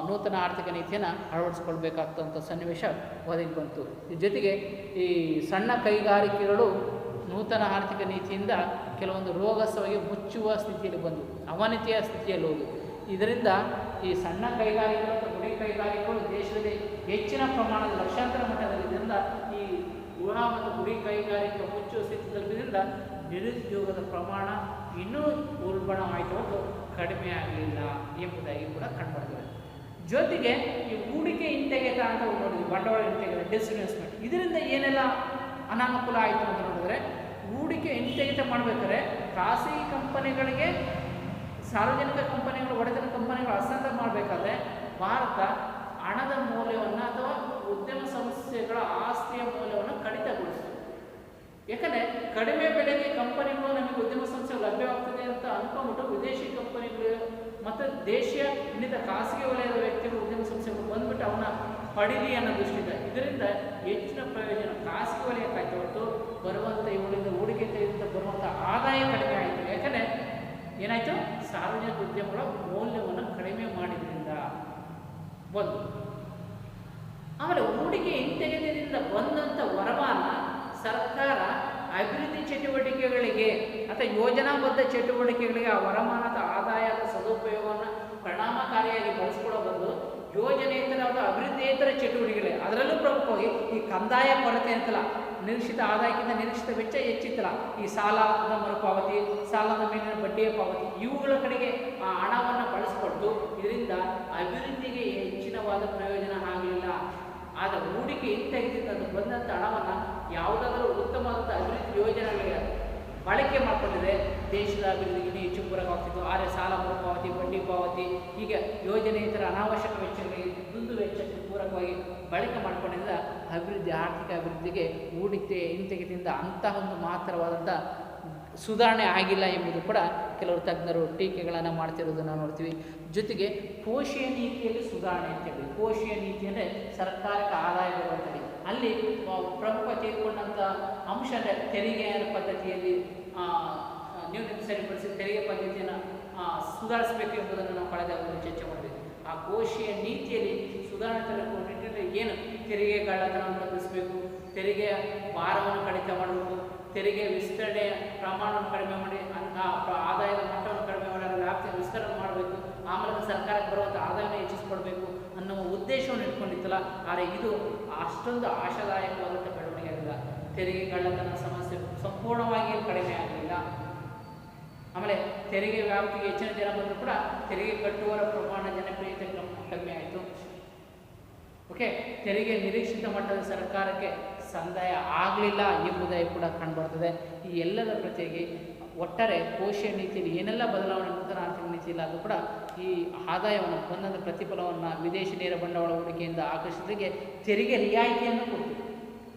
ನೂತನ ಆರ್ಥಿಕ ನೀತಿಯನ್ನು ಅಳವಡಿಸ್ಕೊಳ್ಬೇಕಾಗ್ತಂಥ ಸನ್ನಿವೇಶ ಒದಗಿ ಬಂತು. ಜೊತೆಗೆ ಈ ಸಣ್ಣ ಕೈಗಾರಿಕೆಗಳು ನೂತನ ಆರ್ಥಿಕ ನೀತಿಯಿಂದ ಕೆಲವೊಂದು ರೋಗಸವಾಗಿ ಮುಚ್ಚುವ ಸ್ಥಿತಿಯಲ್ಲಿ ಬಂದು ಅವನತಿಯ ಸ್ಥಿತಿಯಲ್ಲಿ ಹೋದು. ಇದರಿಂದ ಈ ಸಣ್ಣ ಕೈಗಾರಿಕೆಗಳು ಮತ್ತು ಗುಡಿ ಕೈಗಾರಿಕೆಗಳು ದೇಶದಲ್ಲಿ ಹೆಚ್ಚಿನ ಪ್ರಮಾಣದ ಲಕ್ಷಾಂತರ ಮಟ್ಟದಲ್ಲಿದ್ದರಿಂದ ಈ ಗೃಹ ಮತ್ತು ಗುಡಿ ಕೈಗಾರಿಕೆ ಮುಚ್ಚುವ ಸ್ಥಿತಿ ತಲುಪಿದ್ರಿಂದ ನಿರುದ್ಯೋಗದ ಪ್ರಮಾಣ ಇನ್ನೂ ಉಲ್ಬಣವಾಯಿತು ಹೊರತು ಕಡಿಮೆ ಆಗಲಿಲ್ಲ ಎಂಬುದಾಗಿ ಕೂಡ ಕಂಡುಬರ್ತದೆ. ಜೊತೆಗೆ ಈ ಹೂಡಿಕೆ ಹಿಂತೆಗೆತ ಅಂತ ನೋಡಿದ್ವಿ, ಬಂಡವಾಳ ಹಿಂತೆಗೆತ ಡಿಸ್ಇನ್ವೆಸ್ಟ್ಮೆಂಟ್. ಇದರಿಂದ ಏನೆಲ್ಲ ಅನಾನುಕೂಲ ಆಯಿತು ಅಂತ ನೋಡಿದ್ರೆ, ಹೂಡಿಕೆ ಹಿಂತೆಗೆತ ಮಾಡಬೇಕಾದ್ರೆ ಖಾಸಗಿ ಕಂಪನಿಗಳಿಗೆ ಸಾರ್ವಜನಿಕ ಕಂಪನಿಗಳು, ಒಡೆತನ ಕಂಪನಿಗಳು ಹಸ್ತಾಂತರ ಮಾಡಬೇಕಾದ್ರೆ ಭಾರತ ಹಣದ ಮೌಲ್ಯವನ್ನು ಅಥವಾ ಉದ್ಯಮ ಸಂಸ್ಥೆಗಳ ಆಸ್ತಿಯ ಮೌಲ್ಯವನ್ನು ಕಡಿತಗೊಳಿಸಿತು. ಯಾಕಂದರೆ ಕಡಿಮೆ ಬೆಲೆಗೆ ಕಂಪನಿಗಳು ನಮಗೆ ಉದ್ಯಮ ಸಂಸ್ಥೆಗಳು ಲಭ್ಯವಾಗ್ತದೆ ಅಂತ ಅಂದ್ಕೊಂಡ್ಬಿಟ್ಟು ವಿದೇಶಿ ಕಂಪನಿಗಳು ಮತ್ತು ದೇಶೀಯ ಇನ್ನಿತ ಖಾಸಗಿ ವಲಯದ ವ್ಯಕ್ತಿಗಳು ಉದ್ಯಮ ಸಂಸ್ಥೆಗಳು ಬಂದ್ಬಿಟ್ಟು ಅವನ್ನ ಪಡೀಲಿ ಅನ್ನೋ ದೃಷ್ಟಿಯಿಂದ ಇದರಿಂದ ಹೆಚ್ಚಿನ ಪ್ರಯೋಜನ ಖಾಸಗಿ ವಲಯಕ್ಕಾಯ್ತು ಹೊರತು ಬರುವಂಥ ಇವುಗಳಿಂದ ಹೂಡಿಕೆಯಿಂದ ಬರುವಂಥ ಆದಾಯ ಕಡಿಮೆ ಆಯಿತು. ಯಾಕಂದರೆ ಏನಾಯಿತು, ಸಾರ್ವಜನಿಕ ಉದ್ಯಮಗಳ ಮೌಲ್ಯವನ್ನು ಕಡಿಮೆ ಮಾಡಿದ್ರಿಂದ ಒಂದು. ಆಮೇಲೆ ಹೂಡಿಕೆ ಹಿಂತೆಗೆತದಿಂದ ಬಂದಂಥ ವರಮಾನ ಸರ್ಕಾರ ಅಭಿವೃದ್ಧಿ ಚಟುವಟಿಕೆಗಳಿಗೆ ಅಥವಾ ಯೋಜನಾಬದ್ಧ ಚಟುವಟಿಕೆಗಳಿಗೆ ಆ ವರಮಾನದ ಆದಾಯದ ಸದುಪಯೋಗವನ್ನು ಪರಿಣಾಮಕಾರಿಯಾಗಿ ಬಳಸಿಕೊಳ್ಳೋ ಬದಲು ಯೋಜನೆಯೇತರ ಅಭಿವೃದ್ಧಿಯೇತರ ಚಟುವಟಿಕೆಗಳೇ, ಅದರಲ್ಲೂ ಪ್ರಮುಖವಾಗಿ ಈ ಕಂದಾಯ ಕೊರತೆ ಅಂತಲ್ಲ, ನಿರೀಕ್ಷಿತ ಆದಾಯಕ್ಕಿಂತ ನಿರೀಕ್ಷಿತ ವೆಚ್ಚ ಹೆಚ್ಚಿತ್ತಲ್ಲ, ಈ ಸಾಲದ ಮರುಪಾವತಿ, ಸಾಲದ ಮೇಲಿನ ಬಡ್ಡಿಯ ಪಾವತಿ, ಇವುಗಳ ಕಡೆಗೆ ಆ ಹಣವನ್ನು ಬಳಸಿಕೊಟ್ಟು ಇದರಿಂದ ಅಭಿವೃದ್ಧಿಗೆ ಹೆಚ್ಚಿನವಾದ ಪ್ರಯೋಜನ ಆಗಲಿಲ್ಲ. ಆದರೆ ಹೂಡಿಕೆ ಹಿಂತೆಗೆದಿಂದ ಬಂದಂಥ ಹಣವನ್ನು ಯಾವುದಾದರೂ ಉತ್ತಮವಾದ ಅಭಿವೃದ್ಧಿ ಯೋಜನೆಗಳಿಗೆ ಬಳಕೆ ಮಾಡಿಕೊಂಡಿದ್ರೆ ದೇಶದ ಅಭಿವೃದ್ಧಿಗೆ ಹೆಚ್ಚು ಪೂರಕವಾಗ್ತಿತ್ತು. ಆದರೆ ಸಾಲ ಮರುಪಾವತಿ, ಬಡ್ಡಿ ಪಾವತಿ, ಹೀಗೆ ಯೋಜನೆಯಿತರ ಅನಾವಶ್ಯಕ ವೆಚ್ಚಗಳಿಗೆ ದುಂದು ವೆಚ್ಚಕ್ಕೆ ಪೂರಕವಾಗಿ ಬಳಕೆ ಮಾಡಿಕೊಂಡಿದ್ದ ಅಭಿವೃದ್ಧಿ, ಆರ್ಥಿಕ ಅಭಿವೃದ್ಧಿಗೆ ಹೂಡಿಕೆ ಹಿಂತೆಗೆತದಿಂದ ಅಂತಹ ಒಂದು ಮಹತ್ತರವಾದಂಥ ಸುಧಾರಣೆ ಆಗಿಲ್ಲ ಎಂಬುದು ಕೂಡ ಕೆಲವರು ತಜ್ಞರು ಟೀಕೆಗಳನ್ನು ಮಾಡ್ತಿರೋದನ್ನು ನೋಡ್ತೀವಿ. ಜೊತೆಗೆ ಕೋಶೀಯ ನೀತಿಯಲ್ಲಿ ಸುಧಾರಣೆ ಅಂತೇಳಿ, ಕೋಶೀಯ ನೀತಿ ಅಂದರೆ ಸರ್ಕಾರಕ್ಕೆ ಆದಾಯ ಬರುವಂಥದ್ದು, ಅಲ್ಲಿ ಪ್ರಮುಖ ತೆಗೆದುಕೊಂಡಂಥ ಅಂಶ ಅಂದರೆ ತೆರಿಗೆ ಪದ್ಧತಿಯಲ್ಲಿ ನ್ಯೂನತೆ ಸರಿಪಡಿಸಿ ತೆರಿಗೆ ಪದ್ಧತಿಯನ್ನು ಸುಧಾರಿಸಬೇಕು ಎಂಬುದನ್ನು ನಾವು ಕಳೆದ ಚರ್ಚೆ ಮಾಡಿದ್ವಿ. ಆ ಕೋಶೀಯ ನೀತಿಯಲ್ಲಿ ಸುಧಾರಣೆ ತರಬೇಕು ಏನು, ತೆರಿಗೆ ಗಳ್ಳತನವನ್ನು ತಪ್ಪಿಸಬೇಕು, ತೆರಿಗೆ ಭಾರವನ್ನು ಕಡಿತ ಮಾಡಬೇಕು, ತೆರಿಗೆ ವಿಸ್ತರಣೆ ಪ್ರಮಾಣವನ್ನು ಕಡಿಮೆ ಮಾಡಿ ಆದಾಯದ ಮಟ್ಟವನ್ನು ಕಡಿಮೆ ಮಾಡಿ ಅದರ ವ್ಯಾಪ್ತಿಯನ್ನು ವಿಸ್ತರಣೆ ಮಾಡಬೇಕು, ಆಮೇಲೆ ಸರ್ಕಾರಕ್ಕೆ ಬರುವಂಥ ಆದಾಯವನ್ನು ಹೆಚ್ಚಿಸಿಕೊಳ್ಬೇಕು ಅನ್ನುವ ಉದ್ದೇಶವನ್ನು ಇಟ್ಕೊಂಡಿತ್ತಲ್ಲ. ಆದರೆ ಇದು ಅಷ್ಟೊಂದು ಆಶಾದಾಯಕವಾದಂಥ ಬೆಳವಣಿಗೆ ಆಗಿಲ್ಲ. ತೆರಿಗೆ ಗಳ್ಳತನ ಸಮಸ್ಯೆ ಸಂಪೂರ್ಣವಾಗಿ ಕಡಿಮೆ ಆಗಲಿಲ್ಲ. ಆಮೇಲೆ ತೆರಿಗೆ ವ್ಯಾಪ್ತಿಗೆ ಹೆಚ್ಚಿನ ಜನ ಬಂದರೂ ಕೂಡ ತೆರಿಗೆ ಕಟ್ಟುವವರ ಪ್ರಮಾಣ ಜನಪ್ರಿಯತೆ ಕಡಿಮೆ ಆಯಿತು. ಓಕೆ, ತೆರಿಗೆ ನಿರೀಕ್ಷಿತ ಮಟ್ಟದ ಸರ್ಕಾರಕ್ಕೆ ಸಂದಾಯ ಆಗಲಿಲ್ಲ ಎಂಬುದಾಗಿ ಕೂಡ ಕಂಡುಬರ್ತದೆ. ಈ ಎಲ್ಲದರ ಪ್ರತಿಯಾಗಿ ಒಟ್ಟಾರೆ ಕೋಶೀಯ ನೀತಿಯಲ್ಲಿ ಏನೆಲ್ಲ ಬದಲಾವಣೆ ನೂತನ ಆರ್ಥಿಕ ನೀತಿಯಿಲ್ಲ ಅದು ಕೂಡ ಈ ಆದಾಯವನ್ನು ಬಂದಂಥ ಪ್ರತಿಫಲವನ್ನು ವಿದೇಶಿ ನೇರ ಬಂಡವಾಳ ಹೂಡಿಕೆಯಿಂದ ಆಕರ್ಷಿಸಲಿಕ್ಕೆ ತೆರಿಗೆ ರಿಯಾಯಿತಿಯನ್ನು ಕೊಟ್ಟು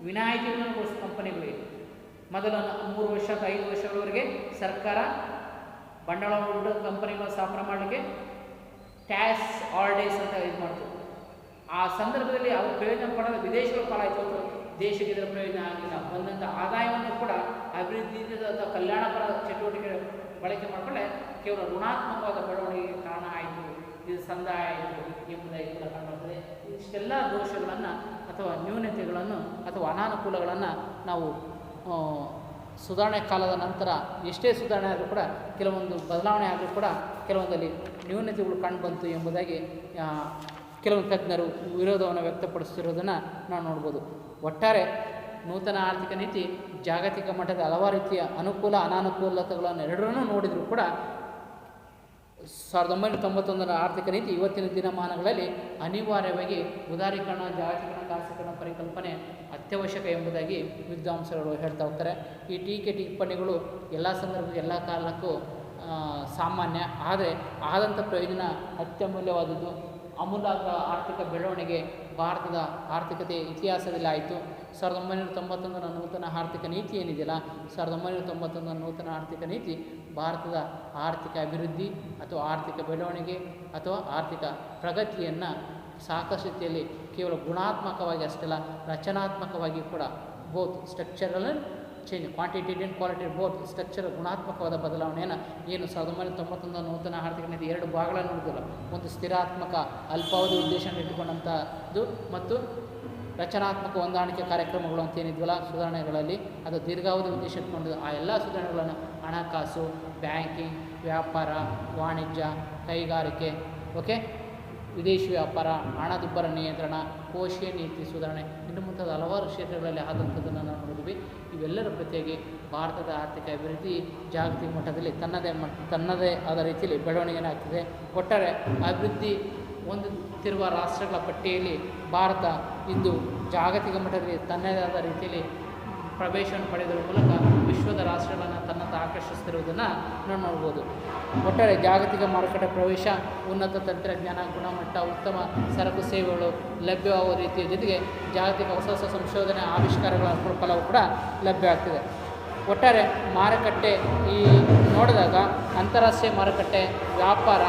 ವಿನಾಯಿತಿಗಳನ್ನು ಕೊಡಿಸಿ ಕಂಪನಿಗಳಿಗೆ. ಮೊದಲ 3 ವರ್ಷ 5 ವರ್ಷಗಳವರೆಗೆ ಸರ್ಕಾರ ಬಂಡವಾಳ ಹೂಡಿಕೆ ಕಂಪನಿಗಳ ಸ್ಥಾಪನೆ ಮಾಡಲಿಕ್ಕೆ ಟ್ಯಾಕ್ಸ್ ಹಾಲಿಡೇಸ್ ಅಂತ ಇದು ಮಾಡ್ತು. ಆ ಸಂದರ್ಭದಲ್ಲಿ ಅವರು ಪ್ರಯೋಜನ ಪಡೆದ ವಿದೇಶಗಳ ಪಾಲಾಯಿತು, ದೇಶಕ್ಕೆ ಇದರ ಪ್ರಯೋಜನ ಆಗಲಿಲ್ಲ. ಬಂದಂಥ ಆದಾಯವನ್ನು ಕೂಡ ಅಭಿವೃದ್ಧಿ ಅಥವಾ ಕಲ್ಯಾಣಪರ ಚಟುವಟಿಕೆ ಬಳಕೆ ಮಾಡಿಕೊಂಡೆ ಕೇವಲ ಋಣಾತ್ಮಕವಾದ ಬೆಳವಣಿಗೆಗೆ ಕಾರಣ ಆಯಿತು, ಇದು ಸಂದಾಯ ಆಯಿತು ಎಂಬುದಾಗಿ ಕೂಡ ಕಂಡುಬರ್ತದೆ. ಇಷ್ಟೆಲ್ಲ ದೋಷಗಳನ್ನು ಅಥವಾ ನ್ಯೂನತೆಗಳನ್ನು ಅಥವಾ ಅನಾನುಕೂಲಗಳನ್ನು ನಾವು ಸುಧಾರಣೆ ಕಾಲದ ನಂತರ ಎಷ್ಟೇ ಸುಧಾರಣೆ ಆದರೂ ಕೂಡ ಕೆಲವೊಂದು ಬದಲಾವಣೆ ಆದರೂ ಕೂಡ ಕೆಲವೊಂದಲ್ಲಿ ನ್ಯೂನತೆಗಳು ಕಂಡುಬಂತು ಎಂಬುದಾಗಿ ಕೆಲವು ತಜ್ಞರು ವಿರೋಧವನ್ನು ವ್ಯಕ್ತಪಡಿಸ್ತಿರೋದನ್ನು ನಾವು ನೋಡ್ಬೋದು. ಒಟ್ಟಾರೆ ನೂತನ ಆರ್ಥಿಕ ನೀತಿ ಜಾಗತಿಕ ಮಟ್ಟದ ಹಲವಾರು ರೀತಿಯ ಅನುಕೂಲ ಅನಾನುಕೂಲತೆಗಳನ್ನು ಎರಡರನ್ನೂ ನೋಡಿದರೂ ಕೂಡ 1991ರ ಆರ್ಥಿಕ ನೀತಿ ಇವತ್ತಿನ ದಿನಮಾನಗಳಲ್ಲಿ ಅನಿವಾರ್ಯವಾಗಿ ಉದಾರೀಕರಣ, ಜಾಗತೀಕರಣ, ಖಾಸಗೀಕರಣ ಪರಿಕಲ್ಪನೆ ಅತ್ಯವಶ್ಯಕ ಎಂಬುದಾಗಿ ವಿದ್ವಾಂಸರು ಹೇಳ್ತಾ ಹೋಗ್ತಾರೆ. ಈ ಟೀಕೆ ಟಿಪ್ಪಣಿಗಳು ಎಲ್ಲ ಸಂದರ್ಭ ಎಲ್ಲ ಕಾಲಕ್ಕೂ ಸಾಮಾನ್ಯ, ಆದರೆ ಆದಂಥ ಪ್ರಯೋಜನ ಅತ್ಯಮೂಲ್ಯವಾದದ್ದು. ಅಮೂಲಾಗ್ರ ಆರ್ಥಿಕ ಬೆಳವಣಿಗೆ ಭಾರತದ ಆರ್ಥಿಕತೆ ಇತಿಹಾಸದಲ್ಲಿ ಆಯಿತು. 1991ರ ನೂತನ ಆರ್ಥಿಕ ನೀತಿ ಏನಿದೆಯಲ್ಲ, 1991ರ ನೂತನ ಆರ್ಥಿಕ ನೀತಿ ಭಾರತದ ಆರ್ಥಿಕ ಅಭಿವೃದ್ಧಿ ಅಥವಾ ಆರ್ಥಿಕ ಬೆಳವಣಿಗೆ ಅಥವಾ ಆರ್ಥಿಕ ಪ್ರಗತಿಯನ್ನು ಸಾಕಷ್ಟು ರೀತಿಯಲ್ಲಿ ಕೇವಲ ಗುಣಾತ್ಮಕವಾಗಿ ಅಷ್ಟಲ್ಲ ರಚನಾತ್ಮಕವಾಗಿ ಕೂಡ both structural change, quantitative and quality both structure ಗುಣಾತ್ಮಕವಾದ ಬದಲಾವಣೆಯನ್ನು ಏನು 1991 ನೂತನ ಆರ್ಥಿಕ ನೀತಿ 2 ಭಾಗಗಳನ್ನು ನೋಡಿದಲ್ಲ, ಒಂದು ಸ್ಥಿರಾತ್ಮಕ ಅಲ್ಪಾವಧಿ ಉದ್ದೇಶ ಇಟ್ಟುಕೊಂಡಂಥದ್ದು ಮತ್ತು ರಚನಾತ್ಮಕ ಹೊಂದಾಣಿಕೆ ಕಾರ್ಯಕ್ರಮಗಳು ಅಂತ ಏನಿದ್ವಲ್ಲ ಸುಧಾರಣೆಗಳಲ್ಲಿ, ಅದು ದೀರ್ಘಾವಧಿ ಉದ್ದೇಶ ಇಟ್ಕೊಂಡು ಆ ಎಲ್ಲ ಸುಧಾರಣೆಗಳನ್ನು ಹಣಕಾಸು, ಬ್ಯಾಂಕಿಂಗ್, ವ್ಯಾಪಾರ, ವಾಣಿಜ್ಯ, ಕೈಗಾರಿಕೆ, ಓಕೆ, ವಿದೇಶಿ ವ್ಯಾಪಾರ, ಹಣದುಬ್ಬರ ನಿಯಂತ್ರಣ, ಕೋಶೀಯ ನೀತಿ ಸುಧಾರಣೆ ಇನ್ನು ಮುಂತಾದ ಹಲವಾರು ಕ್ಷೇತ್ರಗಳಲ್ಲಿ ಆದಂಥದ್ದನ್ನು ನಾವು ನೋಡಿದ್ವಿ. ಇವೆಲ್ಲರ ಪ್ರತಿಯಾಗಿ ಭಾರತದ ಆರ್ಥಿಕ ಅಭಿವೃದ್ಧಿ ಜಾಗತಿಕ ಮಟ್ಟದಲ್ಲಿ ತನ್ನದೇ ಆದ ರೀತಿಯಲ್ಲಿ ಬೆಳವಣಿಗೆಯಾಗ್ತಿದೆ. ಒಟ್ಟಾರೆ ಅಭಿವೃದ್ಧಿ ಹೊಂದುತ್ತಿರುವ ರಾಷ್ಟ್ರಗಳ ಪಟ್ಟಿಯಲ್ಲಿ ಭಾರತ ಇಂದು ಜಾಗತಿಕ ಮಟ್ಟದಲ್ಲಿ ತನ್ನದೇ ಆದ ರೀತಿಯಲ್ಲಿ ಪ್ರವೇಶವನ್ನು ಪಡೆಯುವುದರ ಮೂಲಕ ವಿಶ್ವದ ರಾಷ್ಟ್ರಗಳನ್ನು ತನ್ನತ್ತ ಆಕರ್ಷಿಸುತ್ತಿರುವುದನ್ನು ನಾವು ನೋಡ್ಬೋದು. ಒಟ್ಟಾರೆ ಜಾಗತಿಕ ಮಾರುಕಟ್ಟೆ ಪ್ರವೇಶ, ಉನ್ನತ ತಂತ್ರಜ್ಞಾನ, ಗುಣಮಟ್ಟ, ಉತ್ತಮ ಸರಕು ಸೇವೆಗಳು ಲಭ್ಯವಾಗುವ ರೀತಿಯ ಜೊತೆಗೆ ಜಾಗತಿಕ ಹೊಸ ಸಂಶೋಧನೆ ಆವಿಷ್ಕಾರಗಳ ಫಲವು ಕೂಡ ಲಭ್ಯ ಆಗ್ತಿದೆ. ಒಟ್ಟಾರೆ ಮಾರುಕಟ್ಟೆ ಈ ನೋಡಿದಾಗ ಅಂತಾರಾಷ್ಟ್ರೀಯ ಮಾರುಕಟ್ಟೆ ವ್ಯಾಪಾರ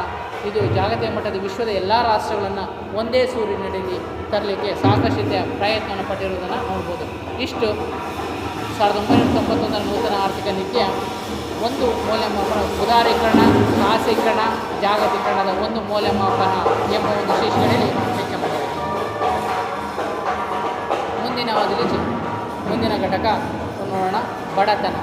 ಇದು ಜಾಗತಿಕ ಮಟ್ಟದ ವಿಶ್ವದ ಎಲ್ಲ ರಾಷ್ಟ್ರಗಳನ್ನು ಒಂದೇ ಸೂರಿನಡಿಯಲ್ಲಿ ತರಲಿಕ್ಕೆ ಸಾಕಷ್ಟು ಪ್ರಯತ್ನವನ್ನು ಪಟ್ಟಿರುವುದನ್ನು ನೋಡ್ಬೋದು. ಇಷ್ಟು 1991 ನೂತನ ಆರ್ಥಿಕ ನೀತಿಯ ಒಂದು ಮೌಲ್ಯಮಾಪನ, ಉದಾರೀಕರಣ, ಖಾಸಗೀಕರಣ, ಜಾಗತೀಕರಣದ ಒಂದು ಮೌಲ್ಯಮಾಪನ ಎಂಬ ಒಂದು ಶೀರ್ಷಿಕೆಯಲ್ಲಿ ಚರ್ಚೆ ಮಾಡಿದೆ. ಮುಂದಿನ ಘಟಕ ನೋಡೋಣ, ಬಡತನ.